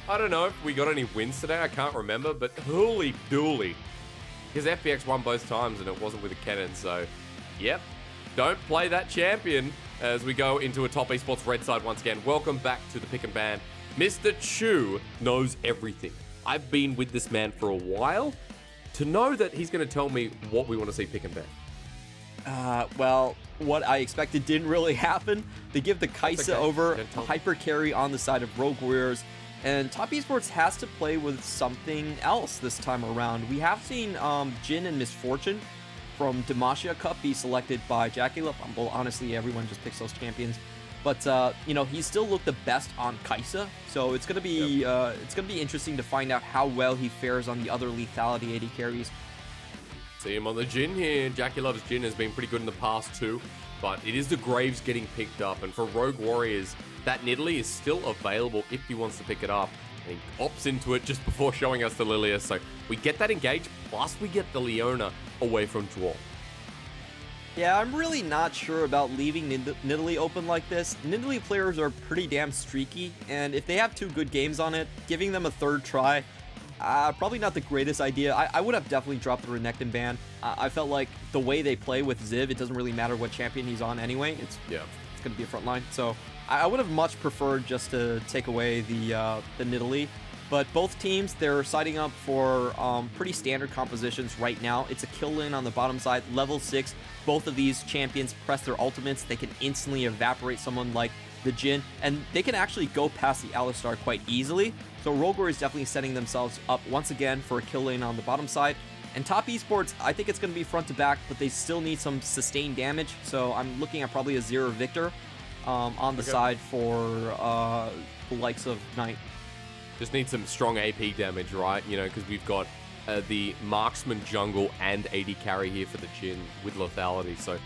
I don't know if we got any wins today. I can't remember, but holy dooly. Because FPX won both times and it wasn't with a cannon, so yep. Don't play that champion as we go into a top esports red side once again. Welcome back to the pick and ban. Mr. Chu knows everything. I've been with this man for a while to know that he's going to tell me what we want to see pick and ban. Well, what I expected didn't really happen. They give the Kaisa over a hyper carry on the side of Rogue Warriors, and Top Esports has to play with something else this time around. We have seen Jin and Misfortune from Demacia Cup be selected by Jackalop. Well, honestly, everyone just picks those champions. But he still looked the best on Kaisa, so it's gonna be interesting to find out how well he fares on the other lethality AD carries. See him on the Jin here. Jackie Love's Jin has been pretty good in the past too, but it is the Graves getting picked up, and for Rogue Warriors, that Nidalee is still available if he wants to pick it up. And he opts into it just before showing us the Lilia, so we get that engage, plus we get the Leona away from Dwarf. Yeah, I'm really not sure about leaving Nidalee open like this. Nidalee players are pretty damn streaky, and if they have 2 good games on it, giving them a 3rd try, probably not the greatest idea. I would have definitely dropped the Renekton ban. I felt like the way they play with Ziv, it doesn't really matter what champion he's on anyway. It's going to be a front line. So I would have much preferred just to take away the Nidalee. But both teams, they're siding up for pretty standard compositions right now. It's a kill lane on the bottom side, level 6. Both of these champions press their ultimates. They can instantly evaporate someone like the Jin, and they can actually go past the Alistar quite easily. So Rogue Warriors is definitely setting themselves up once again for a kill lane on the bottom side. And Top Esports, I think it's going to be front to back, but they still need some sustained damage. So I'm looking at probably a 0 Victor on the side for the likes of Knight. Just need some strong AP damage, right? Because we've got the marksman jungle and AD carry here for the Jin with lethality. So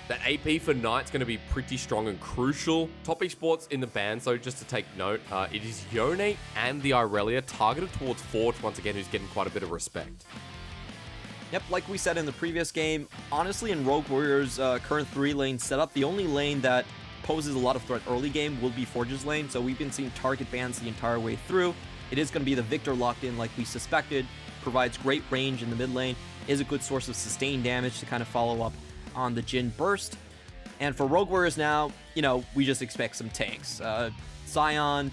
that AP for Knight's going to be pretty strong and crucial. Top Esports in the ban, so just to take note, it is Yone and the Irelia targeted towards Forge once again, who's getting quite a bit of respect. Yep, like we said in the previous game, honestly in Rogue Warriors' current 3-lane setup, the only lane that poses a lot of threat early game will be Forge's lane, so we've been seeing target bans the entire way through. It is going to be the Victor locked in like we suspected, provides great range in the mid lane, is a good source of sustained damage to kind of follow up on the Jin burst. And for Rogue Warriors now, we just expect some tanks. Sion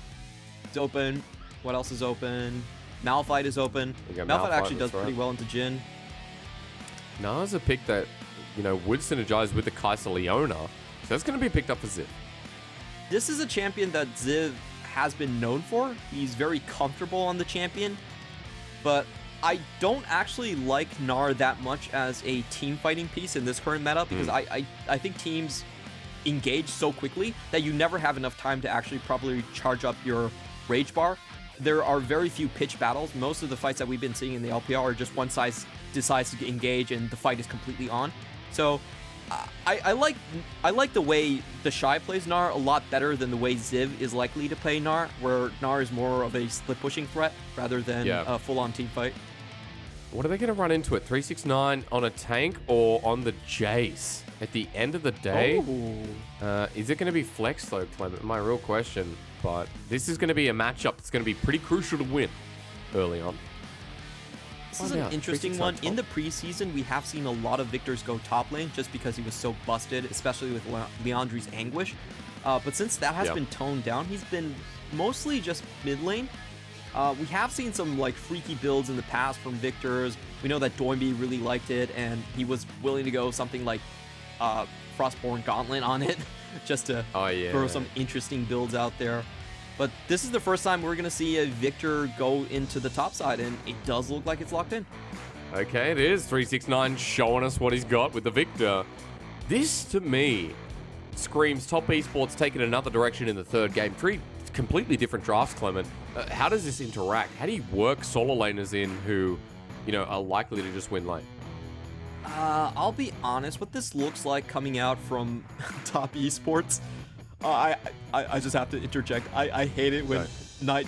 is open. What else is open? Malphite is open. Malphite actually does pretty well into Jin. Na's a pick that, would synergize with the Kaisa Leona. So that's going to be picked up for Ziv. This is a champion that Ziv has been known for. He's very comfortable on the champion. But I don't actually like Gnar that much as a team fighting piece in this current meta because I think teams engage so quickly that you never have enough time to actually properly charge up your rage bar. There are very few pitch battles. Most of the fights that we've been seeing in the LPL are just one side decides to engage and the fight is completely on. So I like the way the Shy plays Gnar a lot better than the way Ziv is likely to play Gnar, where Gnar is more of a split pushing threat rather than a full-on team fight. What are they going to run into it? 369 on a tank or on the Jace? At the end of the day, is it going to be flex though, Clement? My real question. But this is going to be a matchup that's going to be pretty crucial to win early on. This is an interesting one. In the preseason, we have seen a lot of Victors go top lane just because he was so busted, especially with Leandri's Anguish. But since that has been toned down, he's been mostly just mid lane. We have seen some freaky builds in the past from Victors. We know that Doinby really liked it, and he was willing to go something like Frostborn Gauntlet on it, just to throw some interesting builds out there. But this is the first time we're going to see a Victor go into the top side, and it does look like it's locked in. Okay, it is. 369 showing us what he's got with the Victor. This, to me, screams Top Esports taking another direction in the third game. 3 completely different drafts, Clement. How does this interact? How do you work solo laners in who, are likely to just win lane? I'll be honest, what this looks like coming out from Top Esports, I just have to interject. I hate it when Knight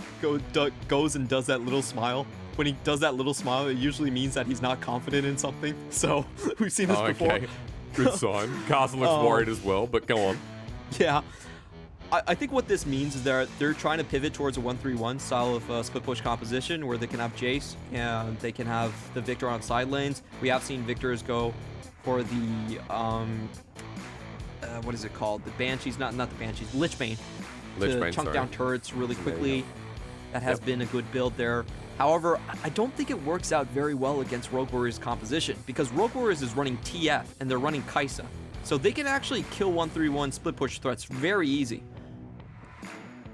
goes and does that little smile. When he does that little smile, it usually means that he's not confident in something. So we've seen this before. Good sign. Castle looks worried as well, but go on. Yeah. I think what this means is they're trying to pivot towards a 1-3-1 style of split push composition where they can have Jace and they can have the Victor on side lanes. We have seen Victors go for the what is it called? The Banshees, not the Banshees, Lichbane. To chunk down turrets really quickly. That has been a good build there. However, I don't think it works out very well against Rogue Warriors composition because Rogue Warriors is running TF and they're running Kai'Sa. So they can actually kill 1-3-1 split push threats very easy.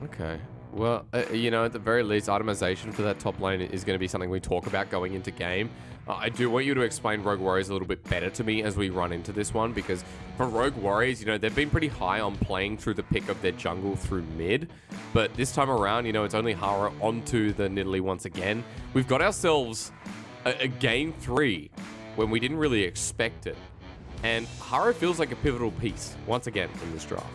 Okay. Well, you know, at the very least, itemization for that top lane is going to be something we talk about going into game. I do want you to explain Rogue Warriors a little bit better to me as we run into this one, because for Rogue Warriors, you know, they've been pretty high on playing through the pick of their jungle through mid, but this time around, you know, it's only Hara onto the Nidalee once again. We've got ourselves a game 3 when we didn't really expect it, and Hara feels like a pivotal piece once again in this draft.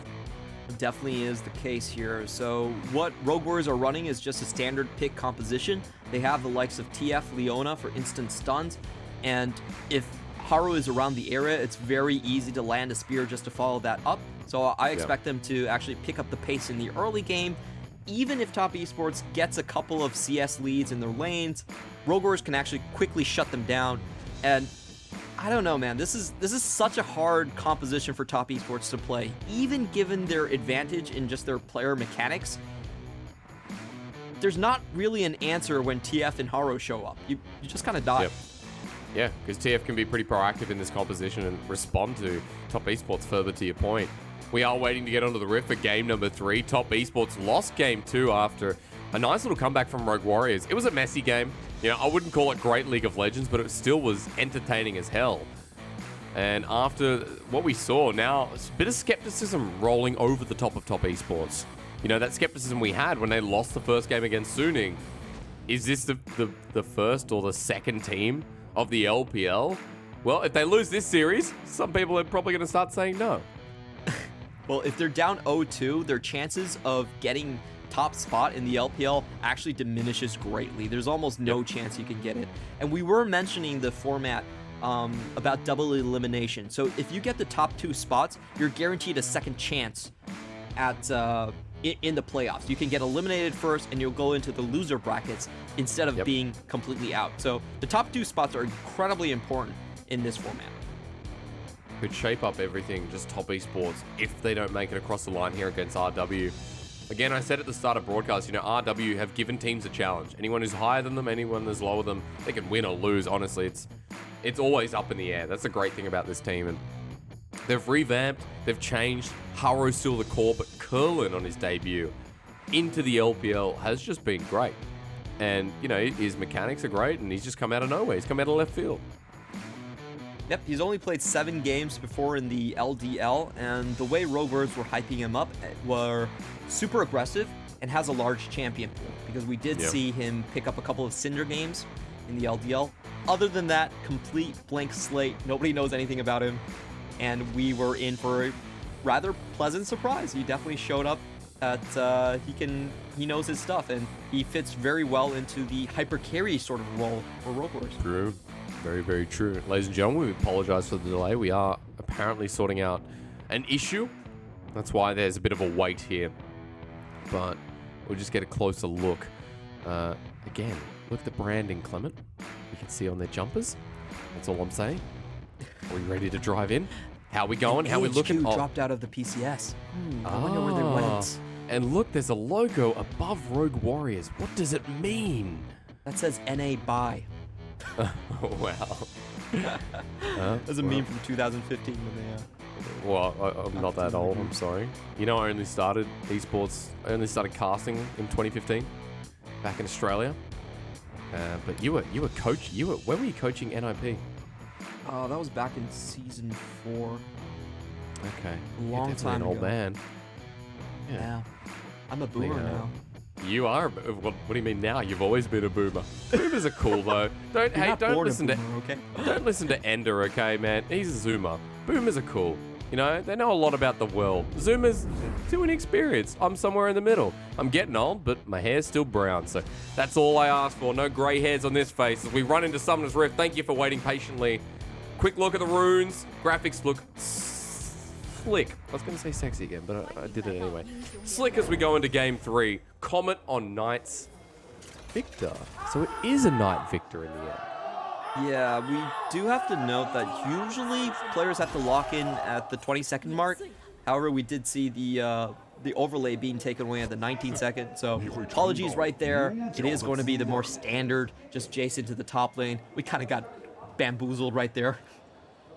Definitely is the case here. So what Rogue Warriors are running is just a standard pick composition. They have the likes of TF, Leona for instant stuns, and if Haru is around the area, it's very easy to land a spear just to follow that up. So I expect them to actually pick up the pace in the early game. Even if Top Esports gets a couple of CS leads in their lanes, Rogue Warriors can actually quickly shut them down. And I don't know, man. This is such a hard composition for Top Esports to play. Even given their advantage in just their player mechanics, there's not really an answer when TF and Haro show up. You just kind of die. Yep. Yeah, because TF can be pretty proactive in this composition and respond to Top Esports. Further to your point, we are waiting to get onto the Rift for game number 3. Top Esports lost game 2 after a nice little comeback from Rogue Warriors. It was a messy game. You know, I wouldn't call it great League of Legends, but it still was entertaining as hell. And after what we saw, now it's a bit of skepticism rolling over the top of Top Esports. You know, that skepticism we had when they lost the first game against Suning. Is this the first or the second team of the LPL? Well, if they lose this series, some people are probably going to start saying no. Well, if they're down 0-2, their chances of getting top spot in the LPL actually diminishes greatly. There's almost no chance you can get it. And we were mentioning the format about double elimination. So if you get the top 2 spots, you're guaranteed a second chance at in the playoffs. You can get eliminated first and you'll go into the loser brackets instead of being completely out. So the top 2 spots are incredibly important in this format. Could shape up everything, just Top Esports, if they don't make it across the line here against RW. Again, I said at the start of broadcast, you know, RW have given teams a challenge. Anyone who's higher than them, anyone who's lower than them, they can win or lose. Honestly, it's always up in the air. That's the great thing about this team. And they've revamped, they've changed. Haro's still the core, but Curlin on his debut into the LPL has just been great. And, you know, his mechanics are great, and he's just come out of nowhere. He's come out of left field. Yep, he's only played 7 games before in the LDL, and the way Rogue Warriors were hyping him up were super aggressive and has a large champion pool, because we did see him pick up a couple of Cinder games in the LDL. Other than that, complete blank slate. Nobody knows anything about him, and we were in for a rather pleasant surprise. He definitely showed up at he knows his stuff, and he fits very well into the hyper carry sort of role for Rogue Warriors. True. Very, very true. Ladies and gentlemen, we apologize for the delay. We are apparently sorting out an issue. That's why there's a bit of a wait here. But we'll just get a closer look. Again, look at the branding, Clement. You can see on their jumpers. That's all I'm saying. Are we ready to drive in? How we going? How we looking? Dropped out of the PCS. I wonder where they went. And look, there's a logo above Rogue Warriors. What does it mean? That says NA buy. Oh, wow. That's a meme from 2015 when they... Well, I'm not that old, I'm sorry. You know, I only started esports, I only started casting in 2015, back in Australia. But you were when were you coaching NIP? Oh, that was back in season 4. Okay. A long time ago. An old man. Yeah. I'm a boomer now. You are. What do you mean now? You've always been a boomer. Boomers are cool though. Don't listen Don't listen to Ender, okay, man? He's a Zoomer. Boomers are cool. You know, they know a lot about the world. Zoomers, too inexperienced. I'm somewhere in the middle. I'm getting old, but my hair's still brown. So that's all I ask for. No grey hairs on this face as we run into Summoner's Rift. Thank you for waiting patiently. Quick look at the runes. Graphics look slick. I was going to say sexy again, but I did it anyway. Slick as we go into game 3. Comet on Knight's victor. So it is a Knight victor in the end. Yeah, we do have to note that usually players have to lock in at the 20-second mark. However, we did see the overlay being taken away at the 19-second. So apologies right there. It is going to be the more standard, just Jace into the top lane. We kind of got bamboozled right there.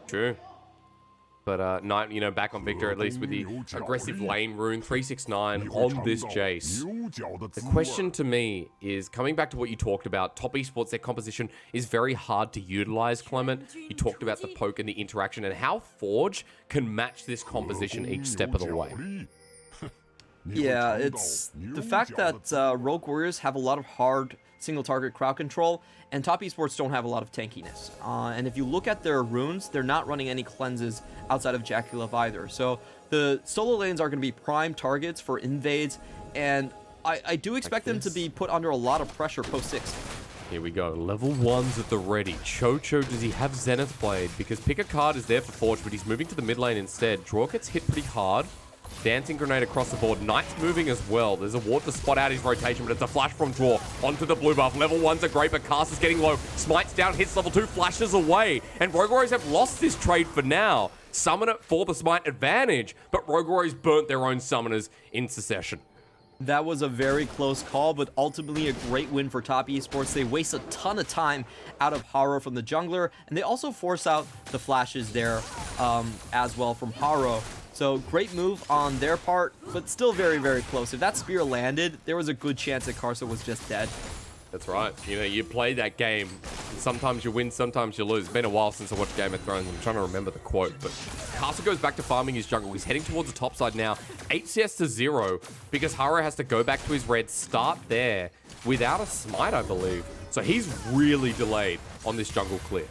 True. But Knight, you know, back on Victor, at least with the aggressive lane rune, 369 on this Jace. The question to me is, coming back to what you talked about, top esports, their composition is very hard to utilize, Clement. You talked about the poke and the interaction and how Forge can match this composition each step of the way. Yeah, it's the fact that Rogue Warriors have a lot of hard single target crowd control, and top esports don't have a lot of tankiness. And if you look at their runes, they're not running any cleanses outside of Jackie either. So the solo lanes are going to be prime targets for invades, and I do expect them to be put under a lot of pressure post 6. Here we go, level 1's at the ready. Chocho, does he have Zenith Blade? Because pick a card is there for Forge, but he's moving to the mid lane instead. Draw gets hit pretty hard. Dancing Grenade across the board. Knight's moving as well. There's a ward to spot out his rotation, but it's a flash from Draw onto the blue buff. Level 1's a great, but Cast is getting low. Smite's down, hits level 2, flashes away. And Rogue Warriors have lost this trade for now. Summon it for the Smite advantage, but Rogue Warriors burnt their own summoners in succession. That was a very close call, but ultimately a great win for top esports. They waste a ton of time out of Haro from the jungler, and they also force out the flashes there as well from Haro. So great move on their part, but still very, very close. If that spear landed, there was a good chance that Karsa was just dead. That's right. You know, you play that game. Sometimes you win, sometimes you lose. It's been a while since I watched Game of Thrones. I'm trying to remember the quote, but Karsa goes back to farming his jungle. He's heading towards the top side now. 8 CS to 0 because Haro has to go back to his red, start there without a smite, I believe. So he's really delayed on this jungle clear.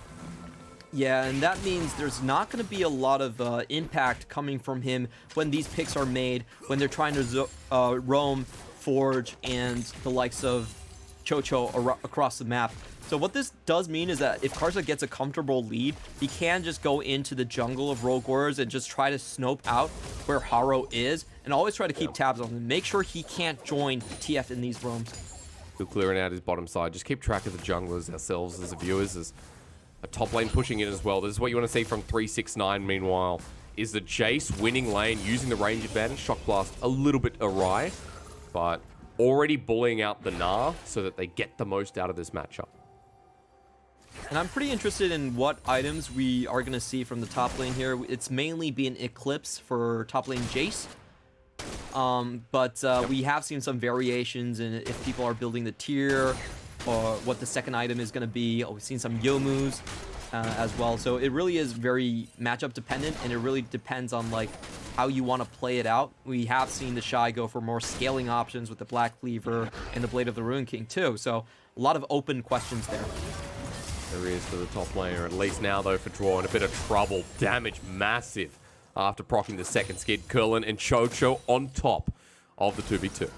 Yeah, and that means there's not going to be a lot of impact coming from him when these picks are made, when they're trying to roam, Forge, and the likes of Chocho across the map. So what this does mean is that if Karsa gets a comfortable lead, he can just go into the jungle of Rogue Warriors and just try to snope out where Haro is, and always try to keep tabs on him. Make sure he can't join TF in these roams. Still clearing out his bottom side. Just keep track of the junglers ourselves as the viewers. As a top lane pushing in as well. This is what you want to see from 369, meanwhile, is the Jace winning lane, using the range advantage. Shock Blast a little bit awry, but already bullying out the Gnar so that they get the most out of this matchup. And I'm pretty interested in what items we are going to see from the top lane here. It's mainly been Eclipse for top lane Jace. We have seen some variations in if people are building the tier, or what the second item is going to be. We've seen some Yomus as well. So it really is very matchup dependent, and it really depends on like how you want to play it out. We have seen the Shy go for more scaling options with the Black Cleaver and the Blade of the Ruin King too. So a lot of open questions there. There he is for the top laner, at least now though for Draw in a bit of trouble. Damage massive after proccing the second skid. Curlin and Chocho on top of the 2v2.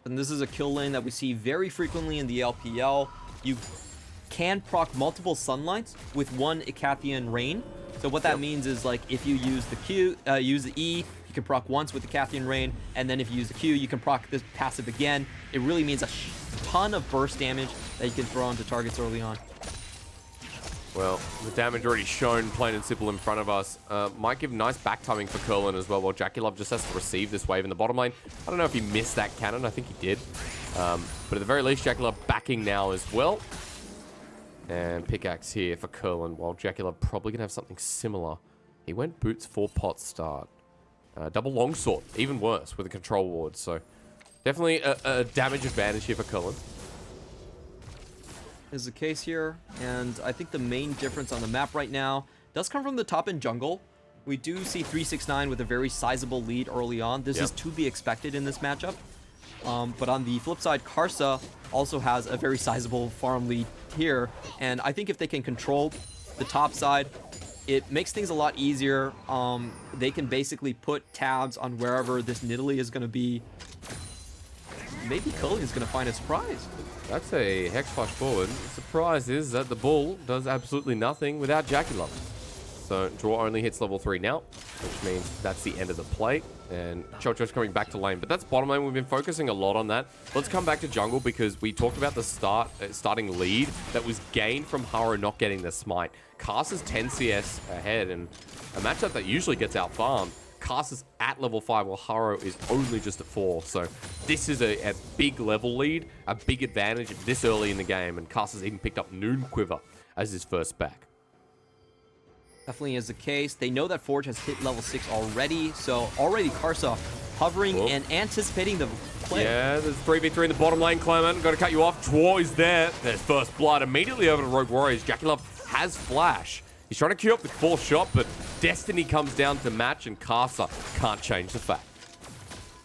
And this is a kill lane that we see very frequently in the LPL. You can proc multiple sunlights with one Icathian Rain. So what that means is, like, if you use the Q, use the E, you can proc once with the Icathian Rain, and then if you use the Q, you can proc this passive again. It really means a ton of burst damage that you can throw into targets early on. Well, the damage already shown, plain and simple, in front of us. Might give nice back timing for Curlin as well, while Jackie just has to receive this wave in the bottom lane. I don't know if he missed that cannon. I think he did. But at the very least, Jackie backing now as well. And pickaxe here for Curlin, while Jackie probably going to have something similar. He went boots for pot start. Double longsword, even worse, with a control ward. So definitely a damage advantage here for Curlin. Is the case here, and I think the main difference on the map right now does come from the top end jungle. We do see 369 with a very sizable lead early on. This is to be expected in this matchup. But on the flip side, Karsa also has a very sizable farm lead here, and I think if they can control the top side, it makes things a lot easier. They can basically put tabs on wherever this Nidalee is going to be. Maybe Cullen is going to find a surprise. That's a Hex Flash forward. The surprise is that the Bull does absolutely nothing without Jackie Love. So draw only hits level 3 now, which means that's the end of the play. And Chocho's coming back to lane. But that's bottom lane. We've been focusing a lot on that. Let's come back to jungle because we talked about the starting lead that was gained from Haro not getting the smite. Cast is 10 CS ahead, and a matchup that usually gets out farmed. Cast is at level 5 while Haro is only just at 4. So this is a big level lead, a big advantage this early in the game. And Cast has even picked up Noon Quiver as his first back. Definitely is the case. They know that Forge has hit level 6 already, so already Karsa hovering and anticipating the play. Yeah, there's 3v3 in the bottom lane, Clement. Got to cut you off. Draw is there. There's first blood immediately over to Rogue Warriors. Jackie has flash. He's trying to queue up the fourth shot, but Destiny comes down to match, and Karsa can't change the fact.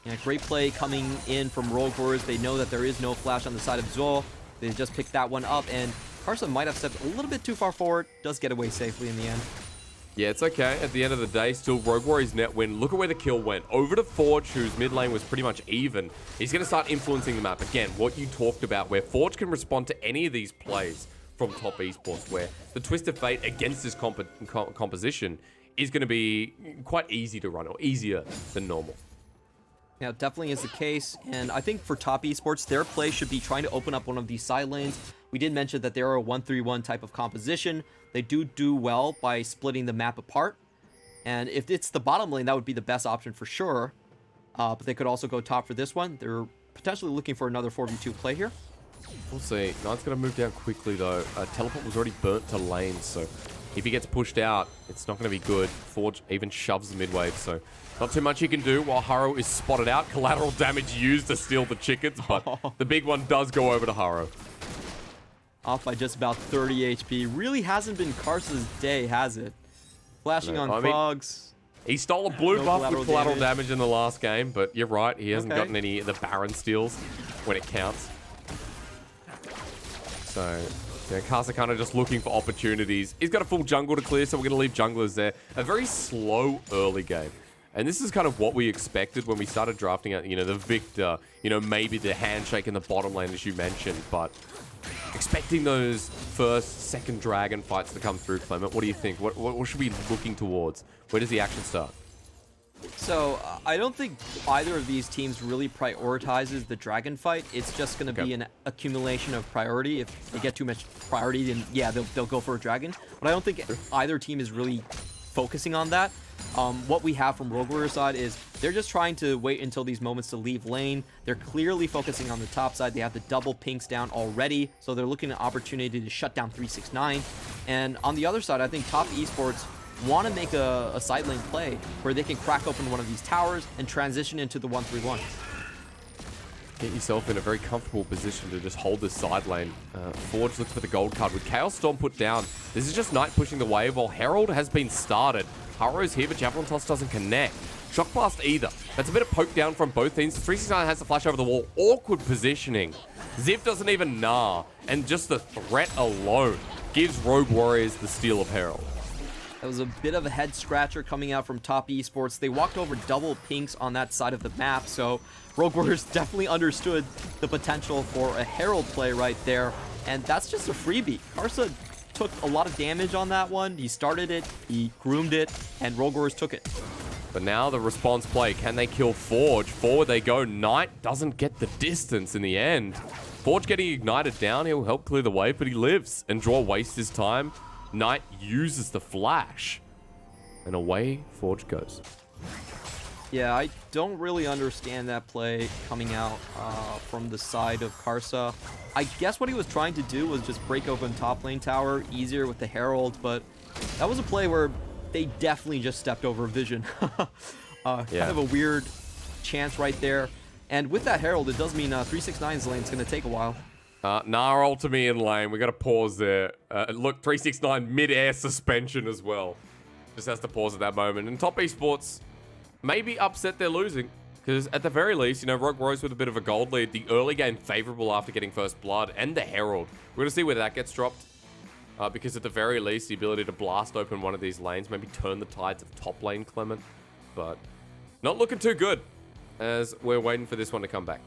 Yeah, great play coming in from Rogue Warriors. They know that there is no flash on the side of Zol. They just picked that one up, and Karsa might have stepped a little bit too far forward. Does get away safely in the end. Yeah, it's okay. At the end of the day, still Rogue Warriors net win. Look at where the kill went. Over to Forge, whose mid lane was pretty much even. He's going to start influencing the map. Again, what you talked about, where Forge can respond to any of these plays from top esports, where the twist of fate against this composition is going to be quite easy to run, or easier than normal. Yeah, it definitely is the case. And I think for top esports, their play should be trying to open up one of these side lanes. We did mention that they're a 1-3-1 type of composition. They do well by splitting the map apart. And if it's the bottom lane, that would be the best option for sure. But they could also go top for this one. They're potentially looking for another 4v2 play here. We'll see. Knight's going to move down quickly, though. Teleport was already burnt to lane, so if he gets pushed out, it's not going to be good. Forge even shoves the mid-wave, so not too much he can do while Haro is spotted out. Collateral damage used to steal the chickens, but the big one does go over to Haro. Off by just about 30 HP. Really hasn't been Karsa's day, has it? Flashing on Krogs. He stole a blue buff with collateral damage in the last game, but you're right. He hasn't gotten any of the Baron steals when it counts. So, yeah, Karsa kind of just looking for opportunities. He's got a full jungle to clear, so we're going to leave junglers there. A very slow early game. And this is kind of what we expected when we started drafting out, the Victor, maybe the handshake in the bottom lane, as you mentioned, but expecting those first, second dragon fights to come through, Clement. What do you think? What should we be looking towards? Where does the action start? So, I don't think either of these teams really prioritizes the dragon fight. It's just going to be an accumulation of priority. If they get too much priority, then yeah, they'll go for a dragon. But I don't think either team is really focusing on that. What we have from Rogue Warriors side is they're just trying to wait until these moments to leave lane. They're clearly focusing on the top side. They have the double pinks down already, so they're looking at an opportunity to shut down 369. And on the other side, I think top esports want to make a side lane play where they can crack open one of these towers and transition into the 1-3-1. Get yourself in a very comfortable position to just hold this side lane. Forge looks for the gold card with Chaos Storm put down. This is just Knight pushing the wave while Herald has been started. Haro's here, but Javelin Toss doesn't connect. Shock Blast either. That's a bit of poke down from both teams. 369 has the flash over the wall. Awkward positioning. Ziv doesn't even gnaw. And just the threat alone gives Rogue Warriors the steal of Herald. That was a bit of a head scratcher coming out from top esports. They walked over double pinks on that side of the map, so Rogue Warriors definitely understood the potential for a Herald play right there, and that's just a freebie. Karsa took a lot of damage on that one. He started it, he groomed it, and Rogue Warriors took it. But now the response play, can they kill Forge? Forward they go. Knight doesn't get the distance in the end. Forge getting ignited down, he'll help clear the way, but he lives, and Draw wastes his time. Knight uses the flash, and away Forge goes. Yeah, I don't really understand that play coming out from the side of Karsa. I guess what he was trying to do was just break open top lane tower easier with the Herald, but that was a play where they definitely just stepped over vision. Kind of a weird chance right there. And with that Herald, it does mean 369's lane is going to take a while. Nah, ultimate in lane. We got to pause there. Look, 369 mid-air suspension as well. Just has to pause at that moment. And top esports maybe upset they're losing. Because at the very least, Rogue Warriors with a bit of a gold lead. The early game favorable after getting first blood. And the Herald. We're going to see where that gets dropped. Because at the very least, the ability to blast open one of these lanes. Maybe turn the tides of top lane, Clement. But not looking too good. As we're waiting for this one to come back.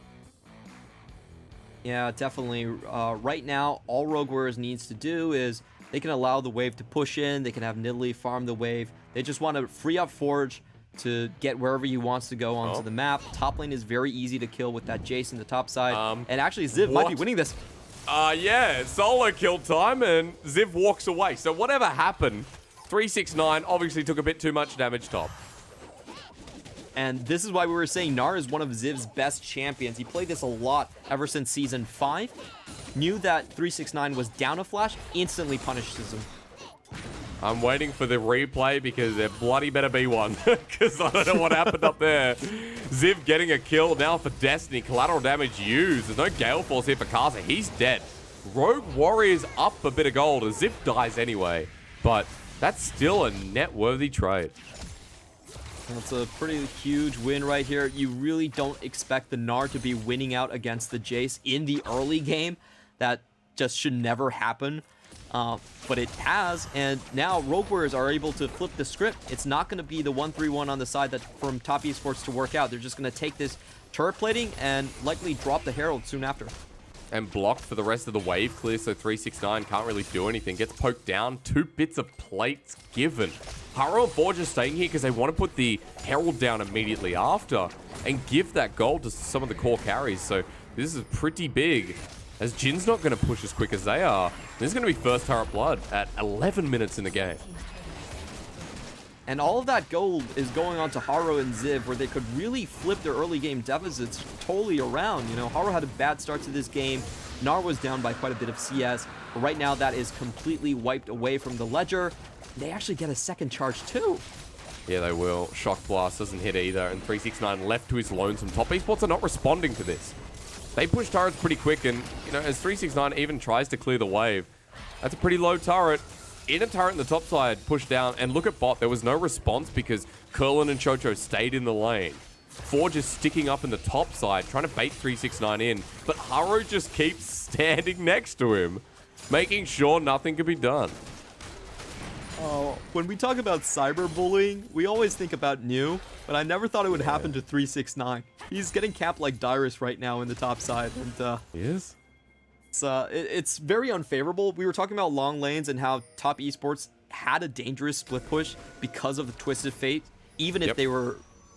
Yeah, definitely. Right now, all Rogue Warriors needs to do is they can allow the wave to push in. They can have Nidalee farm the wave. They just want to free up Forge to get wherever he wants to go onto the map. Top lane is very easy to kill with that Jace in the top side. And actually, Ziv might be winning this. Yeah, solo kill time, and Ziv walks away. So whatever happened, 369 obviously took a bit too much damage top. And this is why we were saying Gnar is one of Ziv's best champions. He played this a lot ever since Season 5. Knew that 369 was down a flash, instantly punishes him. I'm waiting for the replay because there bloody better be one. Because I don't know what happened up there. Ziv getting a kill now for Destiny. Collateral damage used. There's no Gale Force here for Kasa. He's dead. Rogue Warriors up a bit of gold as Ziv dies anyway. But that's still a net-worthy trade. That's a pretty huge win right here. You really don't expect the Gnar to be winning out against the Jace in the early game. That just should never happen. But it has, and now Rogue Warriors are able to flip the script. It's not going to be the 1-3-1 on the side that from Top Esports to work out. They're just going to take this turret plating and likely drop the Herald soon after. And blocked for the rest of the wave clear, so 369 can't really do anything. Gets poked down, 2 bits of plates given. Haro and Forge are staying here because they want to put the Herald down immediately after and give that gold to some of the core carries. So this is pretty big, as Jin's not going to push as quick as they are. This is going to be first turret blood at 11 minutes in the game. And all of that gold is going on to Haro and Ziv, where they could really flip their early game deficits totally around. You know, Haro had a bad start to this game. Gnar was down by quite a bit of CS. But right now, that is completely wiped away from the ledger. They actually get a second charge, too. Yeah, they will. Shock Blast doesn't hit either, and 369 left to his lonesome. Top Esports are not responding to this. They push turrets pretty quick, and, you know, as 369 even tries to clear the wave, that's a pretty low turret. In a turret in the top side, pushed down, and look at bot. There was no response because Curlin and Chocho stayed in the lane. Forge is sticking up in the top side, trying to bait 369 in, but Haro just keeps standing next to him, making sure nothing can be done. When we talk about cyberbullying, we always think about New, but I never thought it would happen to 369. He's getting capped like Dyrus right now in the top side, and He is? It's very unfavorable. We were talking about long lanes and how Top Esports had a dangerous split push because of the Twisted Fate, even if they were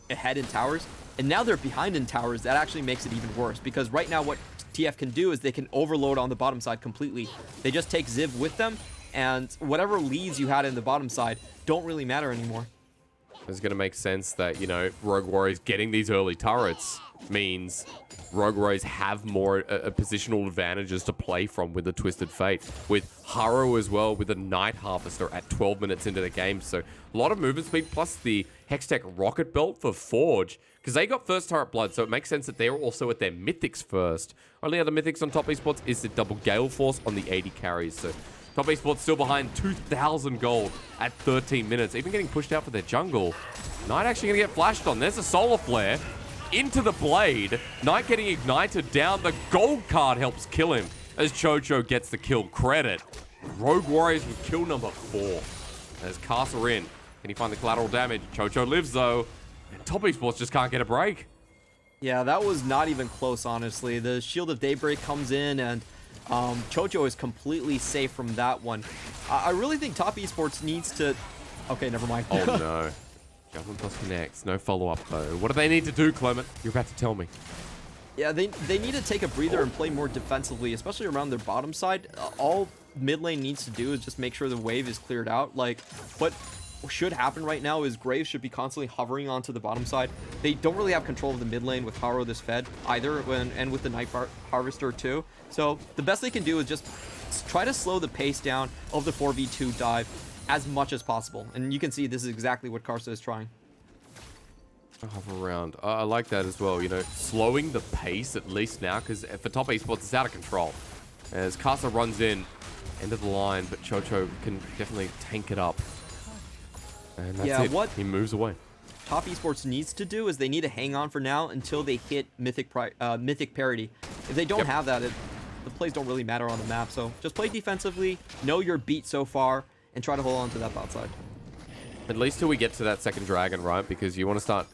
ahead in towers. And now they're behind in towers. That actually makes it even worse, because right now what TF can do is they can overload on the bottom side completely. They just take Ziv with them, and whatever leads you had in the bottom side don't really matter anymore. It's going to make sense that, you know, Rogue Warriors getting these early turrets means Rogue Warriors have more positional advantages to play from with the Twisted Fate. With Haro as well, with the Night Harvester at 12 minutes into the game. So a lot of movement speed, plus the Hextech Rocket Belt for Forge, because they got first turret blood, so it makes sense that they're also at their Mythics first. Only other Mythics on Top Esports is the double Gale Force on the 80 carries. So Top Esports still behind 2,000 gold at 13 minutes, even getting pushed out for their jungle. Knight actually going to get flashed on. There's a Solar Flare into the Blade. Knight getting ignited down. The gold card helps kill him as Chocho gets the kill credit. Rogue Warriors with kill number 4. As Kasa in. Can he find the collateral damage? Chocho lives though. And Top Esports just can't get a break. Yeah, that was not even close, honestly. The Shield of Daybreak comes in, and Chocho is completely safe from that one. I really think Top Esports needs to... Okay, never mind. Oh no. Government plus connects. No follow-up though. What do they need to do, Clement? You're about to tell me. Yeah, they need to take a breather and play more defensively, especially around their bottom side. All mid lane needs to do is just make sure the wave is cleared out. Like, what should happen right now is Graves should be constantly hovering onto the bottom side. They don't really have control of the mid lane with Haro this fed either, and with the Night Harvester too. So the best they can do is just try to slow the pace down of the 4v2 dive as much as possible. And you can see this is exactly what Karsa is trying. Hover around. I like that as well, you know, slowing the pace at least now, because for Top Esports, it's out of control. As Kasa runs in, end of the line, but Chocho can definitely tank it up. And that's it. What he moves away. Top Esports needs to do is they need to hang on for now until they hit Mythic parity. If they don't have that, the plays don't really matter on the map. So just play defensively, know your beat so far, and try to hold on to that bot side. At least till we get to that second dragon, right? Because you want to start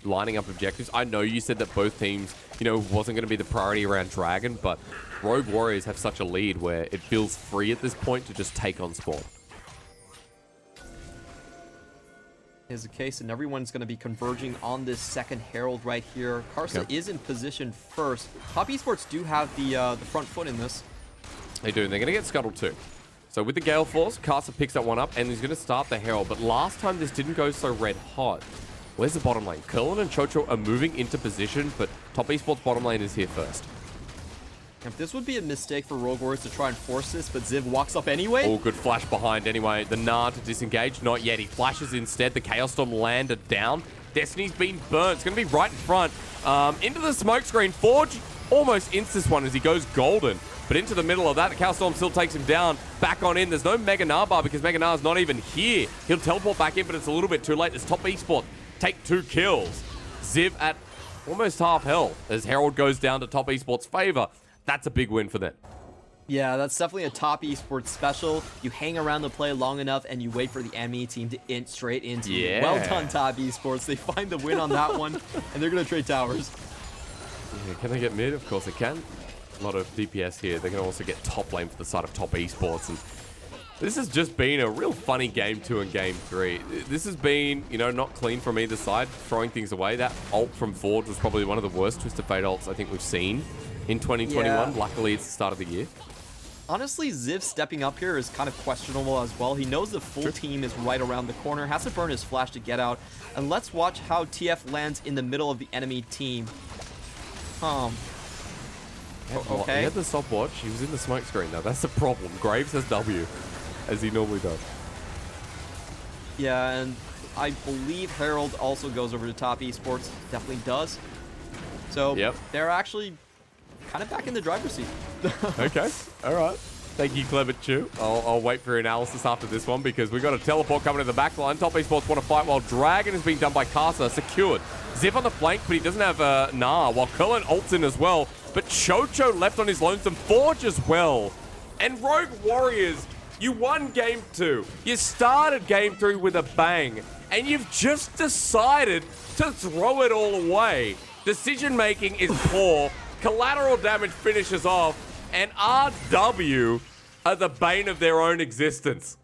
lining up objectives. I know you said that both teams, you know, wasn't going to be the priority around dragon, but Rogue Warriors have such a lead where it feels free at this point to just take on spawn. Is the case, and everyone's going to be converging on this second Herald right here. Karsa is in position first. Top Esports do have the front foot in this. They do, and they're going to get scuttled too. So with the Gale Force, Karsa picks that one up, and he's going to start the Herald. But last time, this didn't go so red hot. Where's the bottom lane? Curlin and Chocho are moving into position, but Top Esports bottom lane is here first. If this would be a mistake for Rogue Warriors to try and force this, but Ziv walks up anyway. Oh, good flash behind anyway. The Gnar to disengage. Not yet. He flashes instead. The Chaos Storm landed down. Destiny's been burnt. It's going to be right in front. Into the smoke screen. Forge almost ints this one as he goes golden. But into the middle of that, the Chaos Storm still takes him down. Back on in. There's no Mega Gnar bar because Mega Gnar's not even here. He'll teleport back in, but it's a little bit too late. This Top Esports take 2 kills. Ziv at almost half health as Herald goes down to Top Esports' favor. That's a big win for them. Yeah, that's definitely a Top Esports special. You hang around the play long enough and you wait for the enemy team to int straight into you. Well done, Top Esports. They find the win on that one, and they're going to trade towers. Yeah, can they get mid? Of course they can. A lot of DPS here. They're going to also get top lane for the side of Top Esports. And this has just been a real funny Game 2 and Game 3. This has been, you know, not clean from either side, throwing things away. That ult from Forge was probably one of the worst Twisted Fate ults I think we've seen in 2021. Yeah. Luckily, it's the start of the year. Honestly, Ziv stepping up here is kind of questionable as well. He knows the full team is right around the corner, has to burn his flash to get out. And let's watch how TF lands in the middle of the enemy team. Okay. He had the stopwatch. He was in the smoke screen though. That's the problem. Graves has W, as he normally does. Yeah, and I believe Herald also goes over to Top Esports. Definitely does. So they're actually kind of back in the driver's seat. Okay. All right. Thank you, Clever Chew. I'll wait for your analysis after this one because we've got a teleport coming to the back line. Top Esports want to fight while Dragon is being done by Karsa. Secured. Ziv on the flank, but he doesn't have Gnar, while Curlin ults in as well. But Chocho left on his lonesome. Forge as well. And Rogue Warriors, you won Game 2. You started Game 3 with a bang. And you've just decided to throw it all away. Decision making is poor. Collateral damage finishes off. And RW are the bane of their own existence.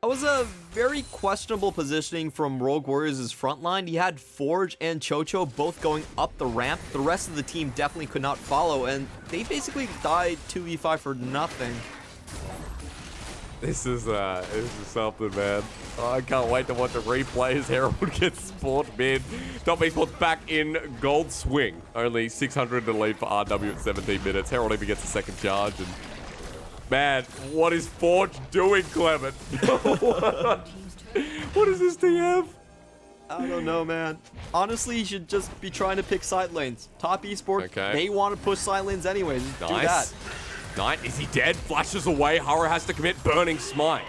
That was a very questionable positioning from Rogue Warriors' front line. He had Forge and Chocho both going up the ramp. The rest of the team definitely could not follow, and they basically died 2v5 for nothing. This is something, man. Oh, I can't wait to watch a replay as Herald gets sport mid. Top Esports back in gold swing. Only 600 to lead for RW at 17 minutes. Herald even gets a second charge. And man, what is Forge doing, Clement? What is this TF? I don't know, man. Honestly, you should just be trying to pick side lanes. Top Esports, they want to push side lanes anyways. Do that. Knight, is he dead? Flashes away. Haro has to commit Burning Smite.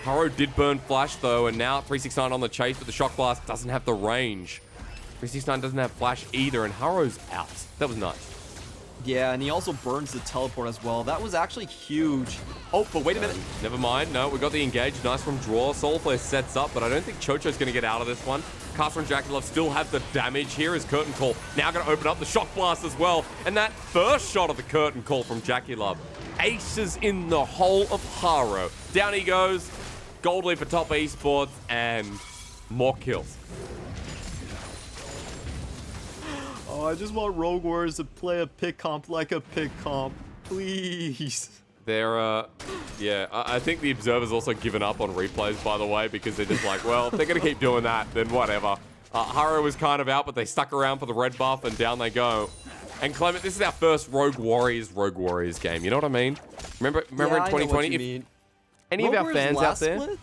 Haro did burn Flash, though, and now 369 on the chase, but the Shock Blast doesn't have the range. 369 doesn't have Flash either, and Haro's out. That was nice. Yeah, and he also burns the teleport as well. That was actually huge. Oh, but wait a minute. Never mind. No, we got the engage. Nice from draw. Solarflare sets up, but I don't think Chocho's going to get out of this one. Caster and Jackie Love still have the damage here as Curtain Call. Now going to open up the Shock Blast as well. And that first shot of the Curtain Call from Jackie Love. Aces in the hole of Haro. Down he goes. Gold lead for Top Esports and more kills. Oh, I just want Rogue Warriors to play a pick comp like a pick comp. Please. They're, yeah, I think the Observer's also given up on replays, by the way, because they're just like, well, if they're going to keep doing that, then whatever. Haro was kind of out, but they stuck around for the red buff, and down they go. And Clement, this is our first Rogue Warriors game. You know what I mean? Remember in 2020? Any of our fans out there? Split,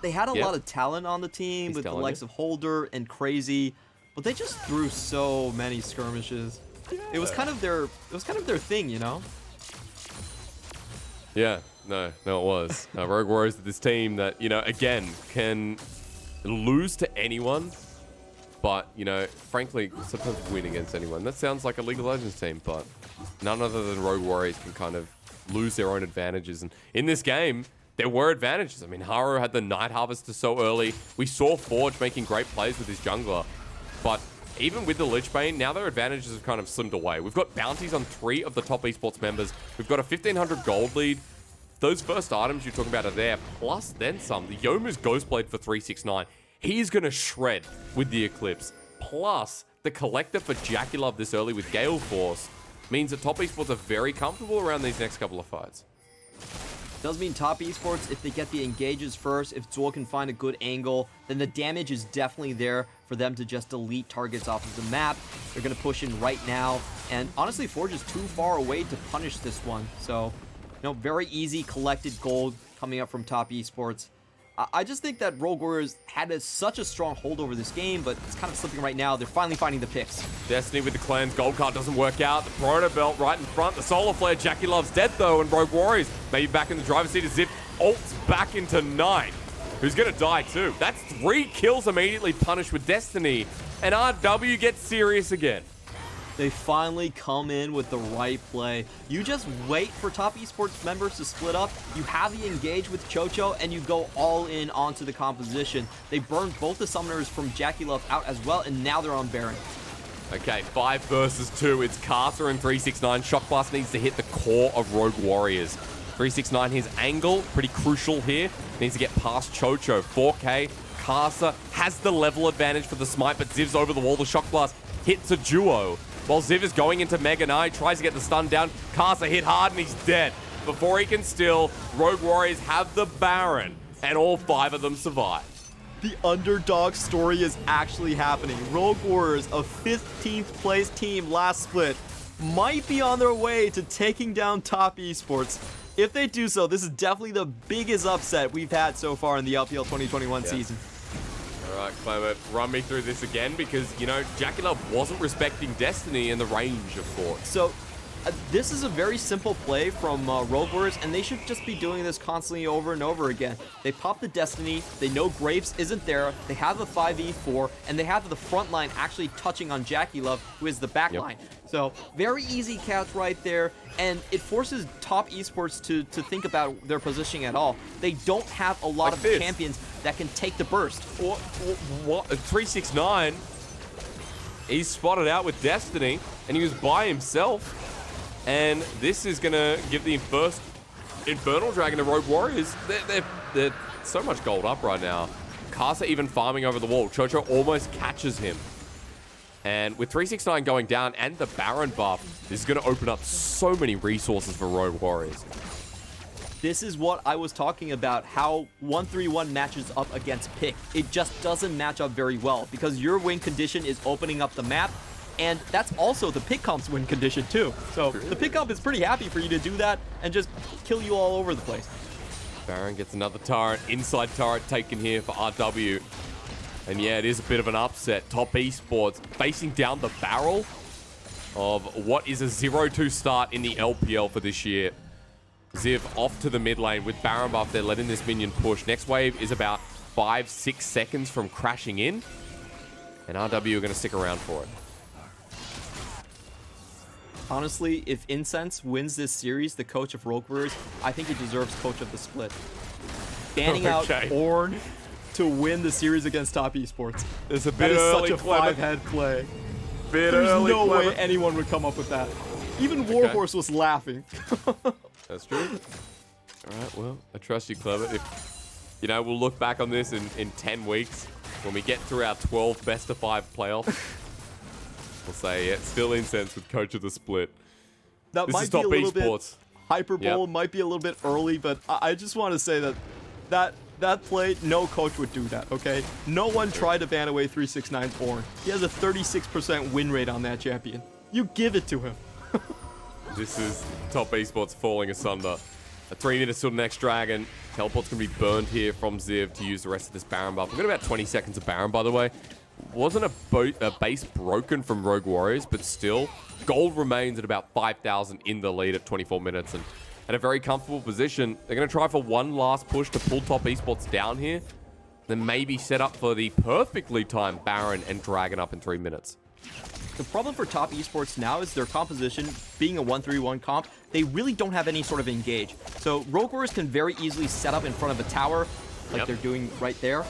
they had a lot of talent on the team with the likes of Holder and Crazy, but they just threw so many skirmishes. Yeah. It was kind of their thing, you know? Yeah, no, it was. Rogue Warriors are this team that, you know, again, can lose to anyone, but, you know, frankly, sometimes win against anyone. That sounds like a League of Legends team, but none other than Rogue Warriors can kind of lose their own advantages. And in this game, there were advantages. I mean, Haru had the Night Harvester so early. We saw Forge making great plays with his jungler. But even with the Lich Bane, now their advantages have kind of slimmed away. We've got bounties on 3 of the top esports members. We've got a 1,500 gold lead. Those first items you're talking about are there, plus then some. The Yomu's Ghostblade for 369. He's going to shred with the Eclipse. Plus, the Collector for Jackie this early with Gale Force means that top esports are very comfortable around these next couple of fights. Does mean top esports, if they get the engages first, if Zool can find a good angle, then the damage is definitely there for them to just delete targets off of the map. They're going to push in right now. And honestly, Forge is too far away to punish this one. So, very easy collected gold coming up from top esports. I just think that Rogue Warriors had such a strong hold over this game, but it's kind of slipping right now. They're finally finding the picks. Destiny with the Clans gold card doesn't work out. The Proto Belt right in front. The Solar Flare. Jackie Love's dead though, and Rogue Warriors maybe back in the driver's seat as Ziv ults back into Knight, who's going to die too. That's 3 kills immediately punished with Destiny, and RW gets serious again. They finally come in with the right play. You just wait for top esports members to split up. You have the engage with Chocho, and you go all in onto the composition. They burned both the summoners from Jackie Love out as well, and now they're on Baron. Okay, 5 versus 2. It's Carter and 369. Shock Blast needs to hit the core of Rogue Warriors. 369, his angle, pretty crucial here. Needs to get past Chocho. 4K. Carter has the level advantage for the smite, but Ziv's over the wall. The Shock Blast hits a duo. While Ziv is going into Mega Knight, tries to get the stun down. Carter hit hard and he's dead. Before he can steal, Rogue Warriors have the Baron, and all 5 of them survive. The underdog story is actually happening. Rogue Warriors, a 15th place team last split, might be on their way to taking down top esports. If they do so, this is definitely the biggest upset we've had so far in the LPL 2021 season. All right, Clement, run me through this again because, Jackie Love wasn't respecting Destiny in the range of Force. So, this is a very simple play from Rogue Warriors, and they should just be doing this constantly over and over again. They pop the Destiny, they know Graves isn't there, they have the 5v4, and they have the front line actually touching on Jackie Love, who is the back line. So, very easy catch right there, and it forces top esports to think about their positioning at all. They don't have a lot of champions that can take the burst. What? 369, he's spotted out with Destiny, and he was by himself. And this is going to give the first Infernal Dragon to Rogue Warriors. They're so much gold up right now. Casa even farming over the wall. Chocho almost catches him. And with 369 going down and the Baron buff, this is going to open up so many resources for Rogue Warriors. This is what I was talking about, how 1-3-1 matches up against pick. It just doesn't match up very well because your win condition is opening up the map. And that's also the pick comp's win condition too. So the pick comp is pretty happy for you to do that and just kill you all over the place. Baron gets another turret, inside turret taken here for RW. And yeah, it is a bit of an upset. Top esports facing down the barrel of what is a 0-2 start in the LPL for this year. Ziv off to the mid lane with Baron buff. They're letting this minion push. Next wave is about 5-6 seconds from crashing in. And RW are going to stick around for it. Honestly, if Incense wins this series, the coach of Rogue Warriors, I think he deserves coach of the split. Banning out Ornn to win the series against top esports. It's a bit early, such a 5-head play. There's no way anyone would come up with that. Even Warhorse was laughing. That's true. All right, well, I trust you, Clever. If, we'll look back on this in 10 weeks when we get through our 12 best-of-5 playoffs. We'll say, yeah, still Incense with coach of the split. That this might is be top a little esports. bit hyperbole, might be a little bit early, but I just want to say that play, no coach would do that, okay? No one tried to ban away 369's Ornn. He has a 36% win rate on that champion. You give it to him. This is top esports falling asunder. A 3 minutes till the next dragon. Teleport's going to be burned here from Ziv to use the rest of this Baron buff. We've got about 20 seconds of Baron, by the way. Wasn't a base broken from Rogue Warriors, but still, gold remains at about 5,000 in the lead at 24 minutes and at a very comfortable position. They're going to try for one last push to pull top esports down here, then maybe set up for the perfectly timed Baron and Dragon up in 3 minutes. The problem for Top Esports now is their composition, being a 1-3-1 comp, they really don't have any sort of engage. So Rogue Warriors can very easily set up in front of a tower, like they're doing right there.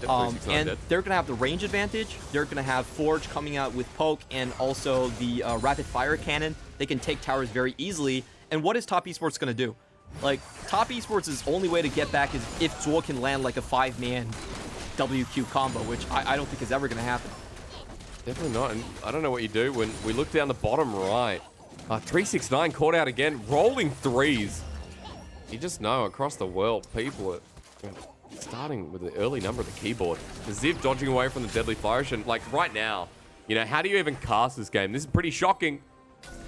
And they're going to have the range advantage. They're going to have Forge coming out with poke and also the rapid fire cannon. They can take towers very easily. And what is Top Esports going to do? Like, Top Esports' only way to get back is if Zuo can land like a 5-man WQ combo, which I don't think is ever going to happen. Definitely not. And I don't know what you do when we look down the bottom right. 369 caught out again, rolling threes. You just know across the world, people are starting with the early number of the keyboard. The Ziv dodging away from the deadly flourish, and like right now, you know, how do you even cast this game? This is pretty shocking.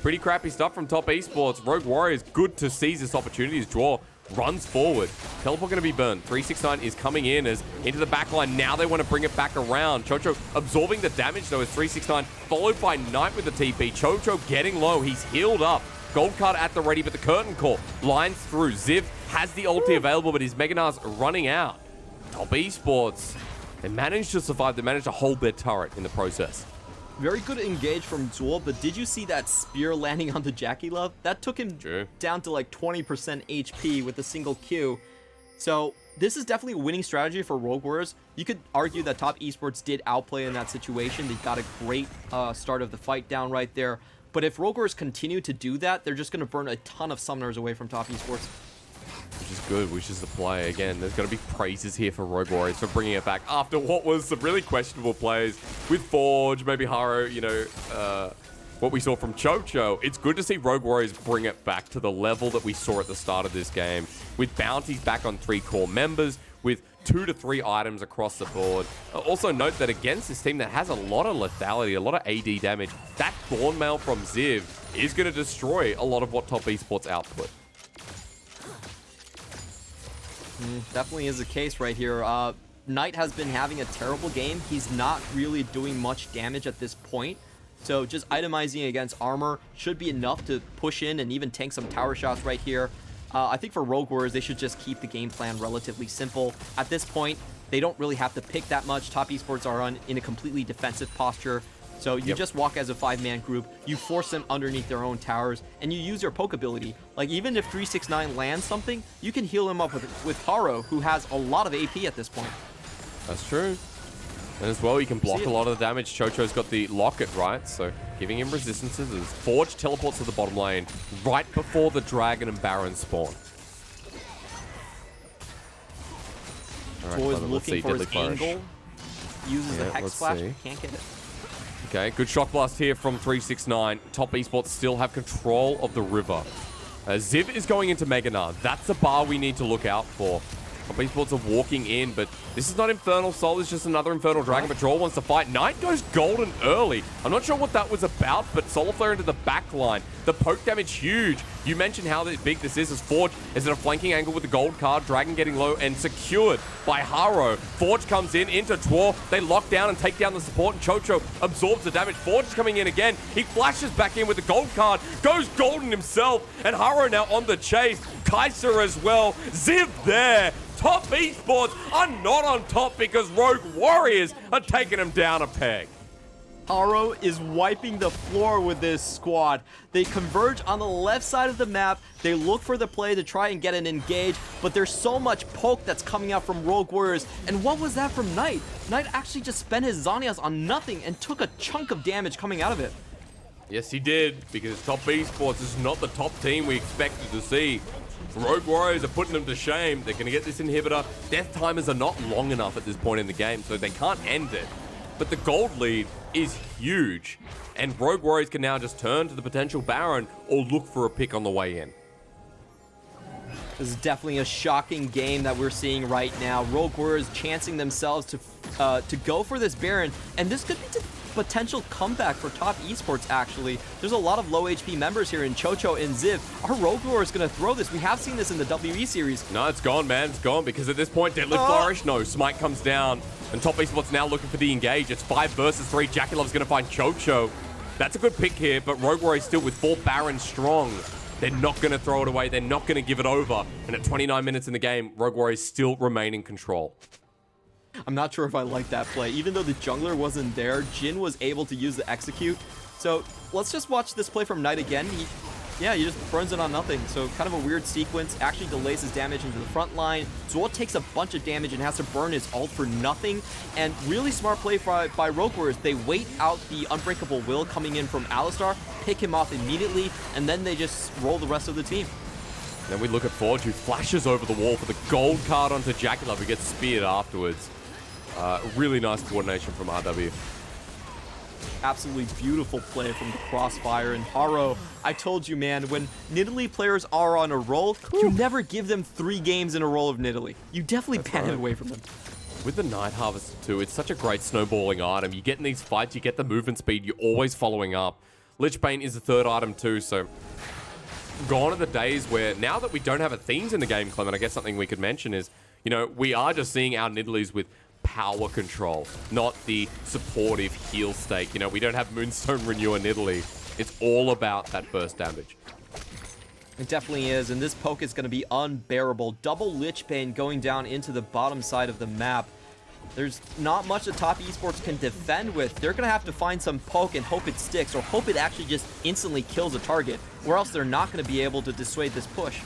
Pretty crappy stuff from Top Esports. Rogue Warriors, good to seize this opportunity as Draw runs forward. Teleport going to be burned. 369 is coming in as into the backline. Now they want to bring it back around. Chocho absorbing the damage though as 369 followed by Knight with the TP. Chocho getting low. He's healed up. Gold card at the ready, but the curtain call lines through. Ziv has the ulti available, but his Mega Nar's running out. Top Esports, they managed to survive. They managed to hold their turret in the process. Very good engage from Zuo, but did you see that spear landing onto Jackie Love? That took him down to like 20% HP with a single Q. So this is definitely a winning strategy for Rogue Warriors. You could argue that Top Esports did outplay in that situation. They got a great start of the fight down right there. But if Rogue Warriors continue to do that, they're just going to burn a ton of summoners away from Top Esports. Which is good, which is the play. Again, there's going to be praises here for Rogue Warriors for bringing it back after what was some really questionable plays with Forge, maybe Haro, you know, what we saw from Chocho. It's good to see Rogue Warriors bring it back to the level that we saw at the start of this game, with bounties back on 3 core members, with 2 to 3 items across the board. Also note that against this team that has a lot of lethality, a lot of AD damage, that Thorn Mail from Ziv is going to destroy a lot of what Top Esports output. Definitely is the case right here. Knight has been having a terrible game. He's not really doing much damage at this point. So just itemizing against armor should be enough to push in and even tank some tower shots right here. I think for Rogue Warriors, they should just keep the game plan relatively simple. At this point, they don't really have to pick that much. Top Esports are in a completely defensive posture. So you just walk as a 5-man group, you force them underneath their own towers, and you use your poke ability. Like, even if 369 lands something, you can heal him up with Haro, who has a lot of AP at this point. That's true. And as well, you can block a lot of the damage. Chocho's got the locket, right? So giving him resistances as Forge teleports to the bottom lane right before the Dragon and Baron spawn. Alright, looking for his angle. Uses a Hex Flash, can't get it. Okay, good shock blast here from 369. Top Esports still have control of the river. Ziv is going into Mega Gnar. That's the bar we need to look out for. Top Esports are walking in, but this is not Infernal Soul. It's just another Infernal Dragon. But Draw wants to fight. Knight goes golden early. I'm not sure what that was about, but Solar Flare into the back line. The poke damage huge. You mentioned how big this is as Forge is at a flanking angle with the gold card. Dragon getting low and secured by Haro. Forge comes in into Twor. They lock down and take down the support, and Chocho absorbs the damage. Forge is coming in again. He flashes back in with the gold card. Goes golden himself, and Haro now on the chase. Kaiser as well. Ziv there. Top Esports are not on top because Rogue Warriors are taking them down a peg. Haro is wiping the floor with this squad. They converge on the left side of the map. They look for the play to try and get an engage, but there's so much poke that's coming out from Rogue Warriors. And what was that from Knight? Knight actually just spent his Zhonya's on nothing and took a chunk of damage coming out of it. Yes, he did, because Top Esports is not the top team we expected to see. Rogue Warriors are putting them to shame. They're going to get this inhibitor. Death timers are not long enough at this point in the game, so they can't end it. But the gold lead is huge, and Rogue Warriors can now just turn to the potential Baron or look for a pick on the way in. This is definitely a shocking game that we're seeing right now. Rogue Warriors chancing themselves to go for this Baron, and this could be the potential comeback for Top Esports, actually. There's a lot of low HP members here in Chocho and Ziv. Are Rogue Warriors going to throw this? We have seen this in the WE series. No, it's gone, man. It's gone, because at this point, Deadly Flourish, no, Smite comes down, and Top Esports now looking for the engage. It's 5 versus 3. Jackie Love's going to find Chocho. That's a good pick here, but Rogue Warriors still with 4 Barons strong. They're not going to throw it away. They're not going to give it over. And at 29 minutes in the game, Rogue Warriors still remain in control. I'm not sure if I like that play. Even though the jungler wasn't there, Jin was able to use the execute. So let's just watch this play from Knight again. He just burns it on nothing. So kind of a weird sequence. Actually delays his damage into the front line. Zor takes a bunch of damage and has to burn his ult for nothing. And really smart play by Rogue Warriors. They wait out the Unbreakable Will coming in from Alistar, pick him off immediately, and then they just roll the rest of the team. Then we look at Forge, who flashes over the wall for the gold card onto Jackulov, who gets speared afterwards. Really nice coordination from RW. Absolutely beautiful play from Crossfire and Haro. I told you, man, when Nidalee players are on a roll, you never give them 3 games in a row of Nidalee. You definitely ban it away from them. With the Night Harvester too, it's such a great snowballing item. You get in these fights, you get the movement speed, you're always following up. Lichbane is the 3rd item too, so gone are the days where, now that we don't have a themes in the game, Clement, I guess something we could mention is, you know, we are just seeing our Nidalees with power control, not the supportive heal stake. You know, we don't have Moonstone Renewer Nidalee. It's all about that burst damage. It definitely is, and this poke is going to be unbearable. Double Lichbane going down into the bottom side of the map. There's not much that Top Esports can defend with. They're going to have to find some poke and hope it sticks, or hope it actually just instantly kills a target, or else they're not going to be able to dissuade this push.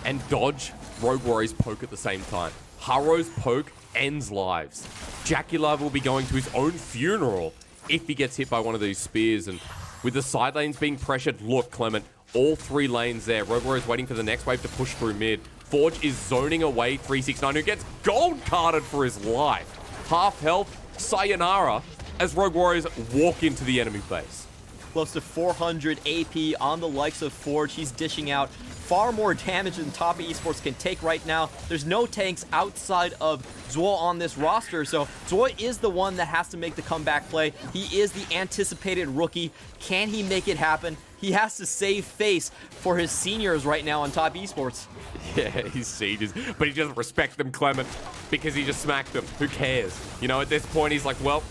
And dodge Rogue Warriors poke at the same time. Haro's poke ends lives. Jackulov will be going to his own funeral if he gets hit by one of these spears. And with the side lanes being pressured, look, Clement, all 3 lanes there. Rogue Warriors waiting for the next wave to push through mid. Forge is zoning away 369, who gets gold carded for his life. Half health, sayonara, as Rogue Warriors walk into the enemy base. Close to 400 AP on the likes of Forge. He's dishing out far more damage than Top Esports can take right now. There's no tanks outside of Zwo on this roster, so Zwo is the one that has to make the comeback play. He is the anticipated rookie. Can he make it happen? He has to save face for his seniors right now on Top Esports. Yeah, he's seniors, but he doesn't respect them, Clement, because he just smacked them. Who cares? You know, at this point, he's like, well,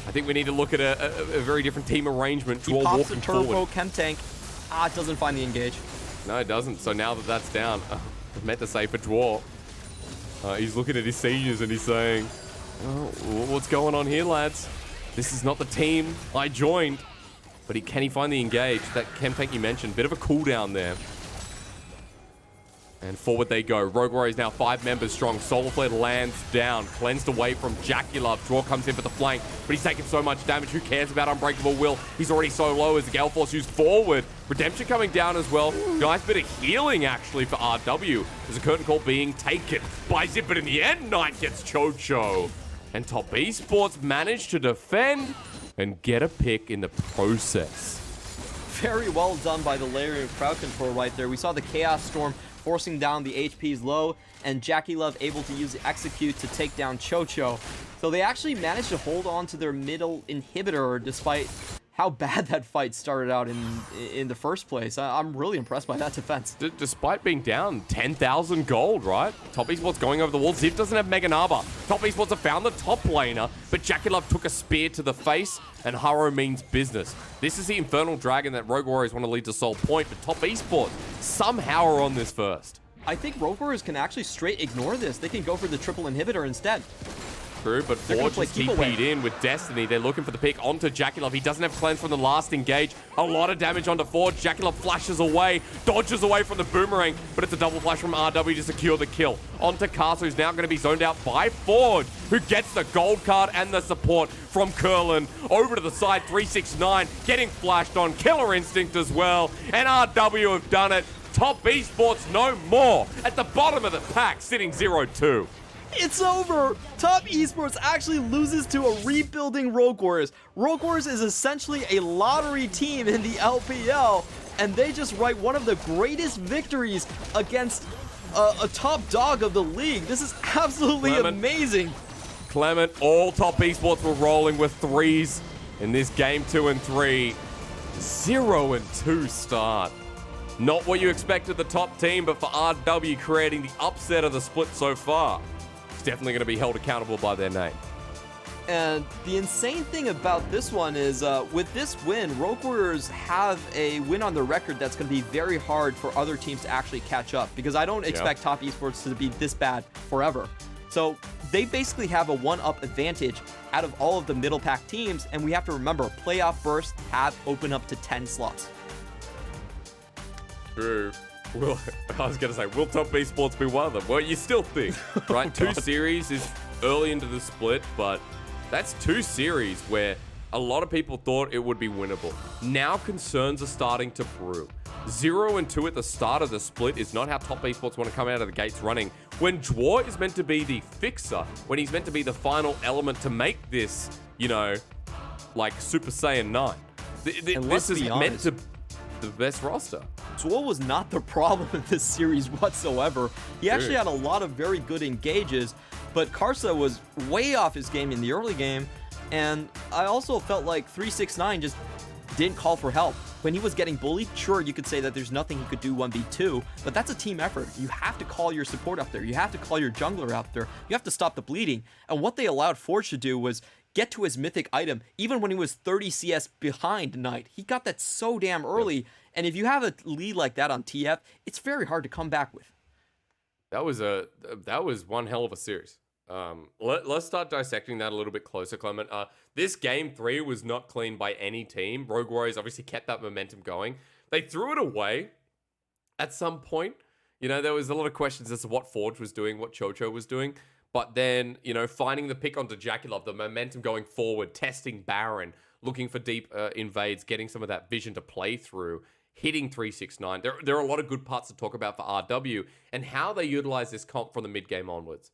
I think we need to look at a very different team arrangement. He pops a turbo chem tank. It doesn't find the engage. No, it doesn't. So now that that's down, I meant to say for Dwar. He's looking at his seniors and he's saying, oh, what's going on here, lads? This is not the team I joined. But can he find the engage? That chem tank you mentioned, bit of a cooldown there. And forward they go. Rogue Warriors now 5 members strong. Solar Flare lands down. Cleansed away from Jackulov. Draw comes in for the flank, but he's taking so much damage. Who cares about Unbreakable Will? He's already so low as the Gale Force used forward. Redemption coming down as well. Nice bit of healing, actually, for RW. There's a curtain call being taken by Zip, but in the end, Knight gets Chocho. And Top Esports managed to defend and get a pick in the process. Very well done by the layering of crowd control right there. We saw the Chaos Storm forcing down the HPs low, and Jackulov able to use the Execute to take down Chocho. So they actually managed to hold on to their middle inhibitor despite how bad that fight started out in the first place. I'm really impressed by that defense. Despite being down 10,000 gold, right? Top Esports going over the wall. Zip doesn't have Mega Naba. Top Esports have found the top laner, but Jackulov took a spear to the face, and Haro means business. This is the Infernal Dragon that Rogue Warriors want to lead to Soul Point, but Top Esports somehow are on this first. I think Rogue Warriors can actually straight ignore this. They can go for the triple inhibitor instead. True, but Forge is TP'd in with Destiny. They're looking for the pick onto Jackulov. He doesn't have cleanse from the last engage. A lot of damage onto Forge. Jackulov flashes away, dodges away from the boomerang, but it's a double flash from RW to secure the kill. Onto Castle, who's now going to be zoned out by Forge, who gets the gold card and the support from Curlin. Over to the side, 369, getting flashed on. Killer Instinct as well, and RW have done it. Top Esports no more. At the bottom of the pack, sitting 0-2. It's over! Top Esports actually loses to a rebuilding Rogue Warriors. Rogue Warriors is essentially a lottery team in the LPL, and they just write one of the greatest victories against a top dog of the league. This is absolutely amazing. Clement, all Top Esports were rolling with 3s in this game 2 and 3. 0-2 start. Not what you expect of the top team, but for RW creating the upset of the split so far. Definitely going to be held accountable by their name. And the insane thing about this one is with this win, Rogue Warriors have a win on the record that's going to be very hard for other teams to actually catch up, because I don't expect Top Esports to be this bad forever. So they basically have a 1-up advantage out of all of the middle pack teams, and we have to remember, playoff bursts have opened up to 10 slots. True. Well, I was going to say, will Top Esports be one of them? Well, you still think, right? Two series is early into the split, but that's two series where a lot of people thought it would be winnable. Now concerns are starting to brew. 0-2 at the start of the split is not how Top Esports want to come out of the gates running. When Dwar is meant to be the fixer, when he's meant to be the final element to make this, you know, like Super Saiyan 9. This is meant to be the best roster. Dwar was not the problem in this series whatsoever. He actually had a lot of very good engages, but Karsa was way off his game in the early game, and I also felt like 369 just didn't call for help. When he was getting bullied, sure, you could say that there's nothing he could do 1v2, but that's a team effort. You have to call your support up there. You have to call your jungler out there. You have to stop the bleeding. And what they allowed Forge to do was get to his mythic item, even when he was 30 CS behind Knight. He got that so damn early, and if you have a lead like that on TF, it's very hard to come back with. That was one hell of a series. Let's start dissecting that a little bit closer, Clement. This game 3 was not clean by any team. Rogue Warriors obviously kept that momentum going. They threw it away at some point. You know, there was a lot of questions as to what Forge was doing, what Chocho was doing. But then, you know, finding the pick onto Jaculov, the momentum going forward, testing Baron, looking for deep invades, getting some of that vision to play through, hitting 369. There are a lot of good parts to talk about for RW and how they utilize this comp from the mid-game onwards.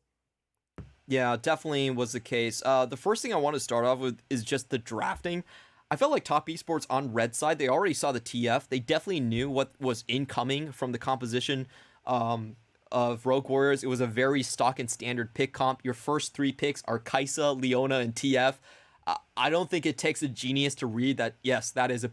Yeah, definitely was the case. The first thing I want to start off with is just the drafting. I felt like Top Esports on red side, they already saw the TF. They definitely knew what was incoming from the composition of Rogue Warriors. It was a very stock and standard pick comp. Your first 3 picks are Kaisa, Leona, and TF. I don't think it takes a genius to read that, yes, that is a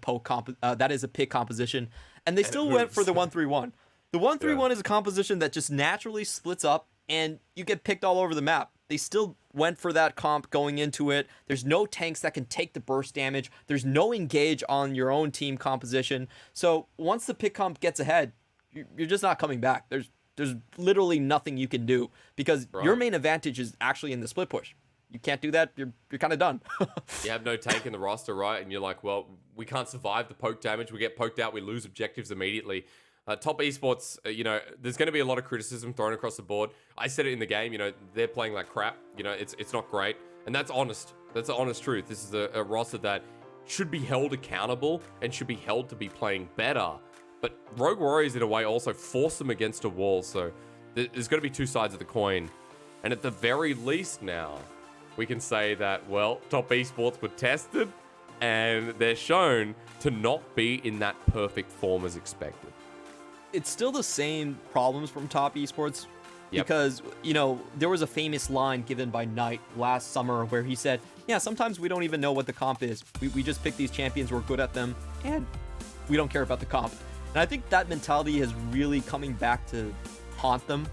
pick composition. And they still went for the 1-3-1. The 1-3-1 is a composition that just naturally splits up and you get picked all over the map. They still went for that comp going into it. There's no tanks that can take the burst damage. There's no engage on your own team composition. So once the pick comp gets ahead, you're just not coming back. There's literally nothing you can do because your main advantage is actually in the split push. You can't do that, you're kind of done. You have no tank in the roster, right? And you're like, well, we can't survive the poke damage. We get poked out, we lose objectives immediately. Top Esports, you know, there's going to be a lot of criticism thrown across the board. I said it in the game, you know, they're playing like crap. You know, it's not great. And that's honest. That's the honest truth. This is a roster that should be held accountable and should be held to be playing better. But Rogue Warriors, in a way, also force them against a wall. So there's going to be two sides of the coin. And at the very least now, we can say that, well, Top Esports were tested and they're shown to not be in that perfect form as expected. It's still the same problems from Top Esports because, you know, there was a famous line given by Knight last summer where he said, yeah, sometimes we don't even know what the comp is. We just pick these champions, we're good at them, and we don't care about the comp. And I think that mentality is really coming back to haunt them.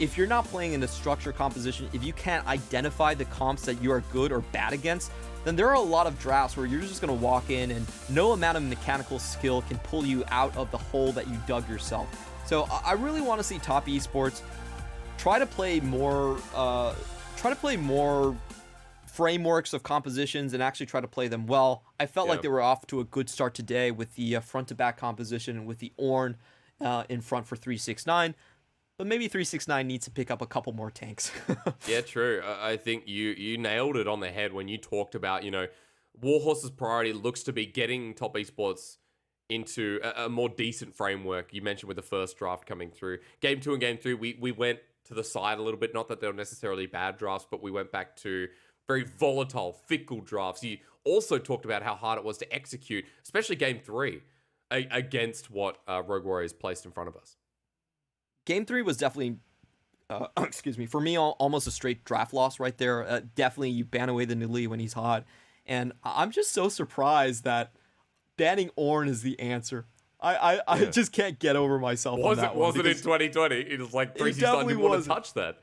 If you're not playing in a structured composition, if you can't identify the comps that you are good or bad against, then there are a lot of drafts where you're just going to walk in and no amount of mechanical skill can pull you out of the hole that you dug yourself. So I really want to see Top Esports try to play more frameworks of compositions and actually try to play them well. I felt like they were off to a good start today with the front to back composition with the Ornn in front for 369. But maybe 369 needs to pick up a couple more tanks. Yeah, true. I think you nailed it on the head when you talked about, you know, Warhorse's priority looks to be getting Top Esports into a more decent framework. You mentioned with the first draft coming through. Game 2 and Game 3, we went to the side a little bit. Not that they were necessarily bad drafts, but we went back to very volatile, fickle drafts. You also talked about how hard it was to execute, especially Game 3, against what Rogue Warriors placed in front of us. Game 3 was definitely, excuse me, for me, almost a straight draft loss right there. Definitely, you ban away the Nidalee when he's hot. And I'm just so surprised that banning Ornn is the answer. I just can't get over myself on that one. Was it in 2020? It was like 369 didn't want to touch that.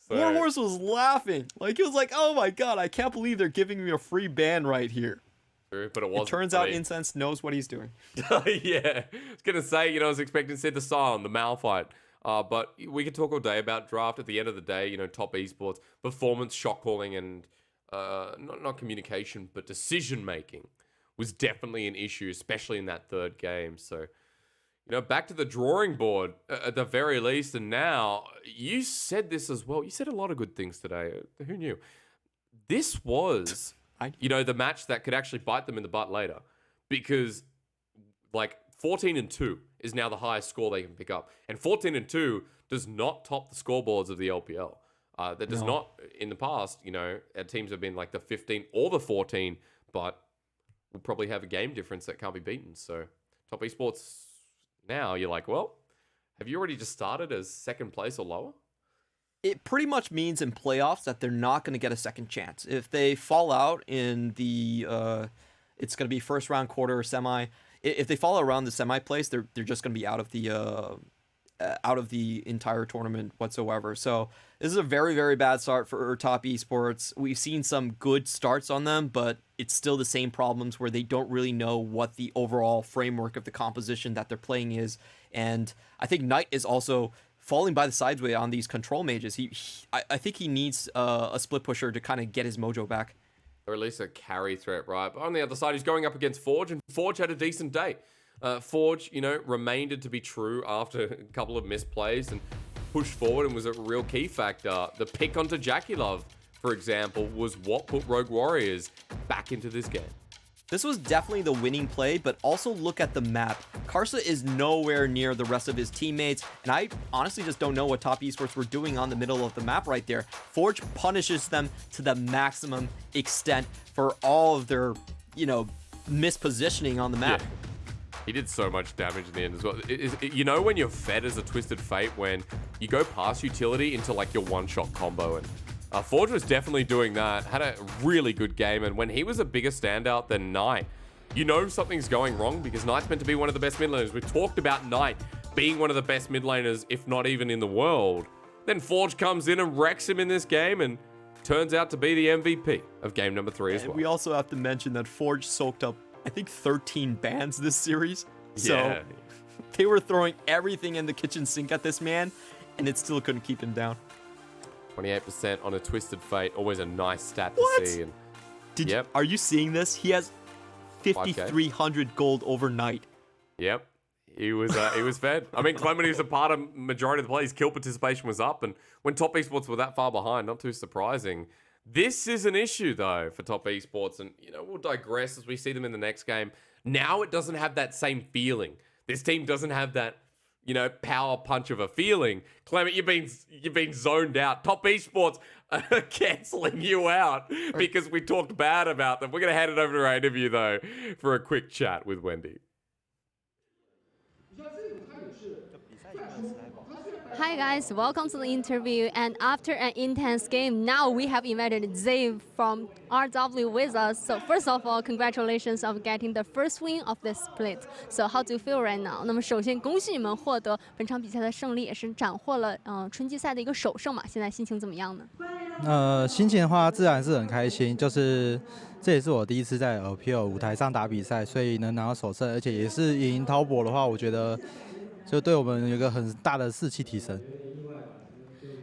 So. Warhorse was laughing. Like, he was like, oh my god, I can't believe they're giving me a free ban right here. True, but it wasn't. It turns out Incense knows what he's doing. Yeah. I was going to say, you know, I was expecting to see the Sion, the Malphite. But we could talk all day about draft. At the end of the day, you know, Top Esports, performance, shot calling, and not communication, but decision making was definitely an issue, especially in that third game. So, back to the drawing board at the very least. And now, you said this as well. You said a lot of good things today. Who knew? This was, the match that could actually bite them in the butt later. Because, 14-2 is now the highest score they can pick up. And 14-2 does not top the scoreboards of the LPL. That does not, in the past, our teams have been like the 15 or the 14, but we'll probably have a game difference that can't be beaten. So, Top Esports, now you're like, well, have you already just started as second place or lower? It pretty much means in playoffs that they're not going to get a second chance. If they fall out in the, it's going to be first round, quarter, or semi. If they fall around the semi place, they're just going to be out of the entire tournament whatsoever. So this is a very, very bad start for Top Esports. We've seen some good starts on them, but it's still the same problems where they don't really know what the overall framework of the composition that they're playing is. And I think Knight is also falling by the sideway on these control mages. I think he needs a split pusher to kind of get his mojo back. Or at least a carry threat, right? But on the other side, he's going up against Forge, and Forge had a decent day. Forge, remained to be true after a couple of misplays and pushed forward and was a real key factor. The pick onto Jackie Love, for example, was what put Rogue Warriors back into this game. This was definitely the winning play, but also look at the map. Karsa is nowhere near the rest of his teammates, and I honestly just don't know what Top Esports were doing on the middle of the map right there. Forge punishes them to the maximum extent for all of their, mispositioning on the map. Yeah. He did so much damage in the end as well. When you're fed as a Twisted Fate, when you go past utility into like your one-shot combo, and Forge was definitely doing that, had a really good game, and when he was a bigger standout than Knight, something's going wrong because Knight's meant to be one of the best mid laners. We talked about Knight being one of the best mid laners, if not even in the world. Then Forge comes in and wrecks him in this game and turns out to be the MVP of game number 3 as well. We also have to mention that Forge soaked up, I think, 13 bans this series. So they were throwing everything in the kitchen sink at this man, and it still couldn't keep him down. 28% on a Twisted Fate, always a nice stat to see. And are you seeing this? He has 5,300 gold overnight. Yep, he was fed. I mean, Clement was a part of majority of the plays. Kill participation was up, and when Top Esports were that far behind, not too surprising. This is an issue though for Top Esports, and we'll digress as we see them in the next game. Now it doesn't have that same feeling. This team doesn't have that power punch of a feeling. Clement, you've been zoned out. Top Esports are cancelling you out because we talked bad about them. We're going to hand it over to our interview, though, for a quick chat with Wendy. Hi guys, welcome to the interview. And after an intense game, now we have invited Zave from RW with us. So first of all, congratulations on getting the first win of this split. So how do you feel right now? 那么首先恭喜你们获得本场比赛的胜利，也是斩获了春季赛的一个首胜嘛。现在心情怎么样呢？心情的话自然是很开心，就是这也是我第一次在 LPL 舞台上打比赛，所以能拿到首胜，而且也是赢滔博的话，我觉得就对我们有一个很大的士气提升。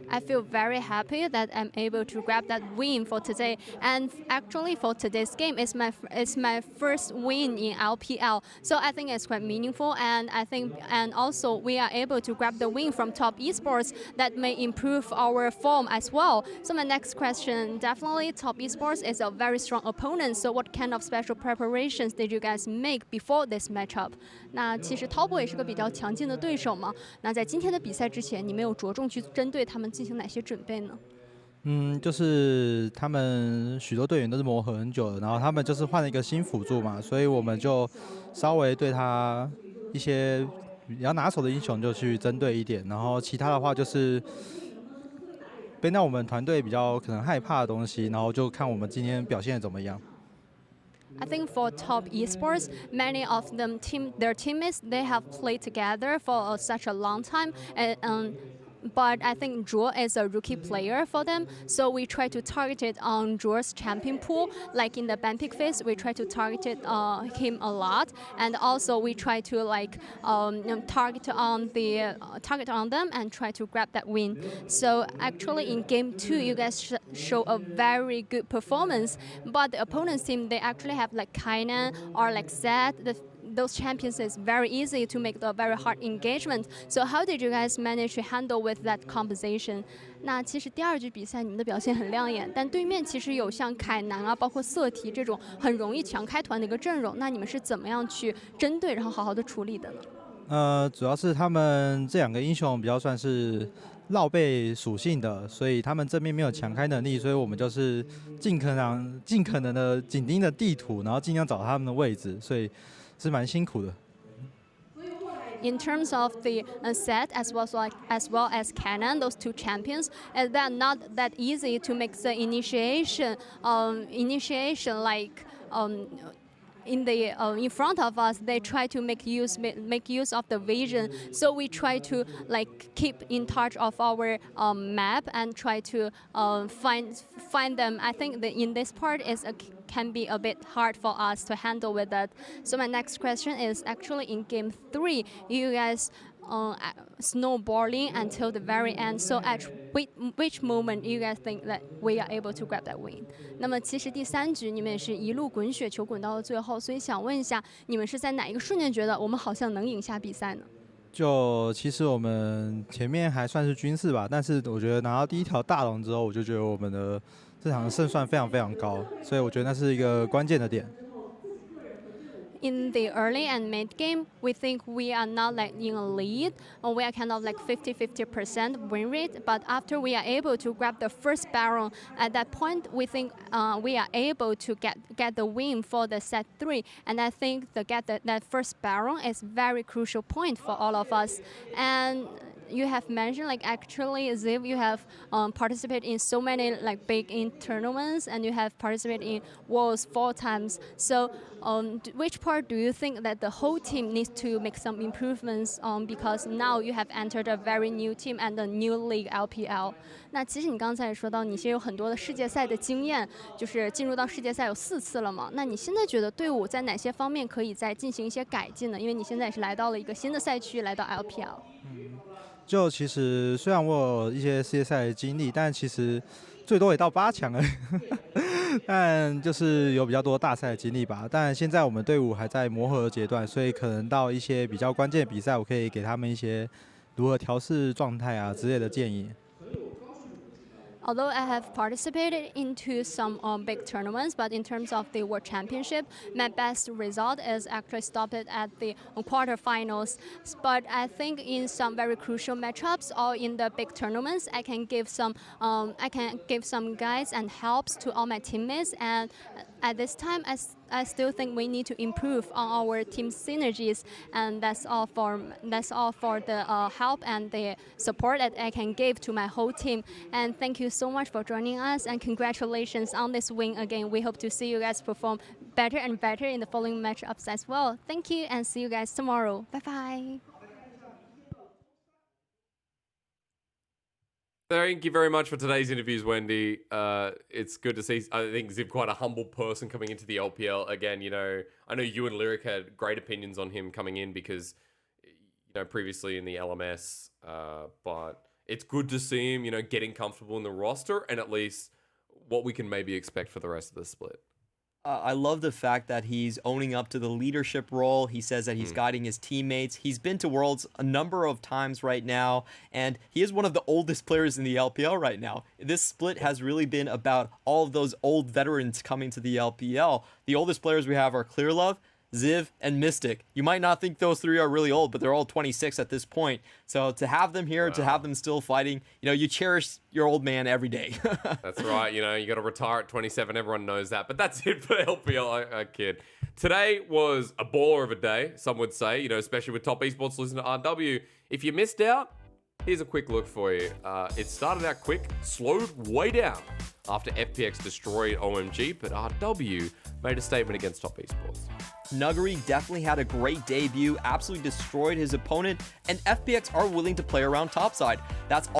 I feel very happy that I'm able to grab that win for today. And actually, for today's game, it's my first win in LPL. So I think it's quite meaningful, and also we are able to grab the win from Top Esports that may improve our form as well. So my next question, definitely Top Esports is a very strong opponent. So what kind of special preparations did you guys make before this matchup? 那其实 Top 也是个比较强劲的对手嘛。那在今天的比赛之前，你们有着重去针对他们进行哪些准备呢？就是他们许多队员都是磨合很久了，然后他们就是换了一个新辅助嘛，所以我们就稍微对他一些比较拿手的英雄就去针对一点，然后其他的话就是被到我们团队比较可能害怕的东西，然后就看我们今天表现得怎么样。I think for Top Esports, many of them their teammates, they have played together for such a long time, and but I think Zhuo is a rookie player for them, so we try to target it on Zhuo's champion pool. Like in the ban pick phase, we try to target him a lot, and also we try to target on them and try to grab that win. So actually in game 2, you guys show a very good performance, but the opponent's team, they actually have like Kainan or like Zed. Those champions is very easy to make the very hard engagement. So how did you guys manage to handle with that composition? 那其实第二局比赛你们的表现很亮眼，但对面其实有像凯南啊，包括瑟提这种很容易强开团的一个阵容，那你们是怎么样去针对，然后好好的处理的呢？主要是他们这两个英雄比较算是绕背属性的，所以他们正面没有强开能力，所以我们就是尽可能的紧盯着地图，然后尽量找他们的位置，所以是蛮辛苦的。In terms of the set as well as Canon, those two champions, they're not that easy to make the initiation like. In front of us, they try to make use of the vision. So we try to like keep in touch of our map and try to find them. I think that in this part can be a bit hard for us to handle with that. So my next question is actually in game 3, you guys snowballing until the very end. So at which moment you guys think that we are able to grab that win? 那么其实第3局你们也是一路滚雪球滚到了最后，所以想问一下，你们是在哪一个瞬间觉得我们好像能赢下比赛呢？就其实我们前面还算是均势吧，但是我觉得拿到第一条大龙之后，我就觉得我们的这场胜算非常非常高，所以我觉得那是一个关键的点。In the early and mid game, we think we are not like in a lead, or we are kind of like 50-50% win rate. But after we are able to grab the first baron, at that point we think we are able to get the win for the set 3. And I think that first baron is very crucial point for all of us. And you have mentioned like actually Ziv, you have participated in so many like big tournaments, and you have participated in Worlds 4 times. So which part do you think that the whole team needs to make some improvements on, because now you have entered a very new team and a new league LPL? 那其实你刚才也说到，你其实有很多的世界赛的经验，就是进入到世界赛有4次了嘛。那你现在觉得队伍在哪些方面可以再进行一些改进呢？因为你现在也是来到了一个新的赛区，来到 LPL。就其实虽然我有一些世界赛的经历，但其实最多也到8强而已。但就是有比较多大赛的经历吧。但现在我们队伍还在磨合的阶段，所以可能到一些比较关键的比赛，我可以给他们一些如何调试状态啊之类的建议。Although I have participated into some big tournaments, but in terms of the World Championship, my best result is actually stopped at the quarterfinals. But I think in some very crucial matchups or in the big tournaments, I can give some guides and helps to all my teammates. And at this time, I still think we need to improve on our team synergies, and that's all for the help and the support that I can give to my whole team. And thank you so much for joining us, and congratulations on this win again. We hope to see you guys perform better and better in the following matchups as well. Thank you, and see you guys tomorrow. Bye bye. Thank you very much for today's interviews, Wendy. It's good to see, I think, Ziv quite a humble person coming into the LPL. Again, you know, I know you and Lyric had great opinions on him coming in because, you know, previously in the LMS, but it's good to see him, you know, getting comfortable in the roster and at least what we can maybe expect for the rest of the split. I love the fact that he's owning up to the leadership role. He says that he's guiding his teammates. He's been to Worlds a number of times right now, and he is one of the oldest players in the LPL right now. This split has really been about all of those old veterans coming to the LPL. The oldest players we have are Clearlove, Ziv, and Mystic. You might not think those three are really old, but they're all 26 at this point. So to have them here, to have them still fighting, you know, you cherish your old man every day. That's right. You know, you got to retire at 27. Everyone knows that. But that's it for LPL. I kid. Today was a baller of a day, some would say, you know, especially with top esports listen to RW. If you missed out, here's a quick look for you. It started out quick, slowed way down after FPX destroyed OMG, but RW made a statement against top esports. Nuggery definitely had a great debut, absolutely destroyed his opponent, and FPX are willing to play around topside. That's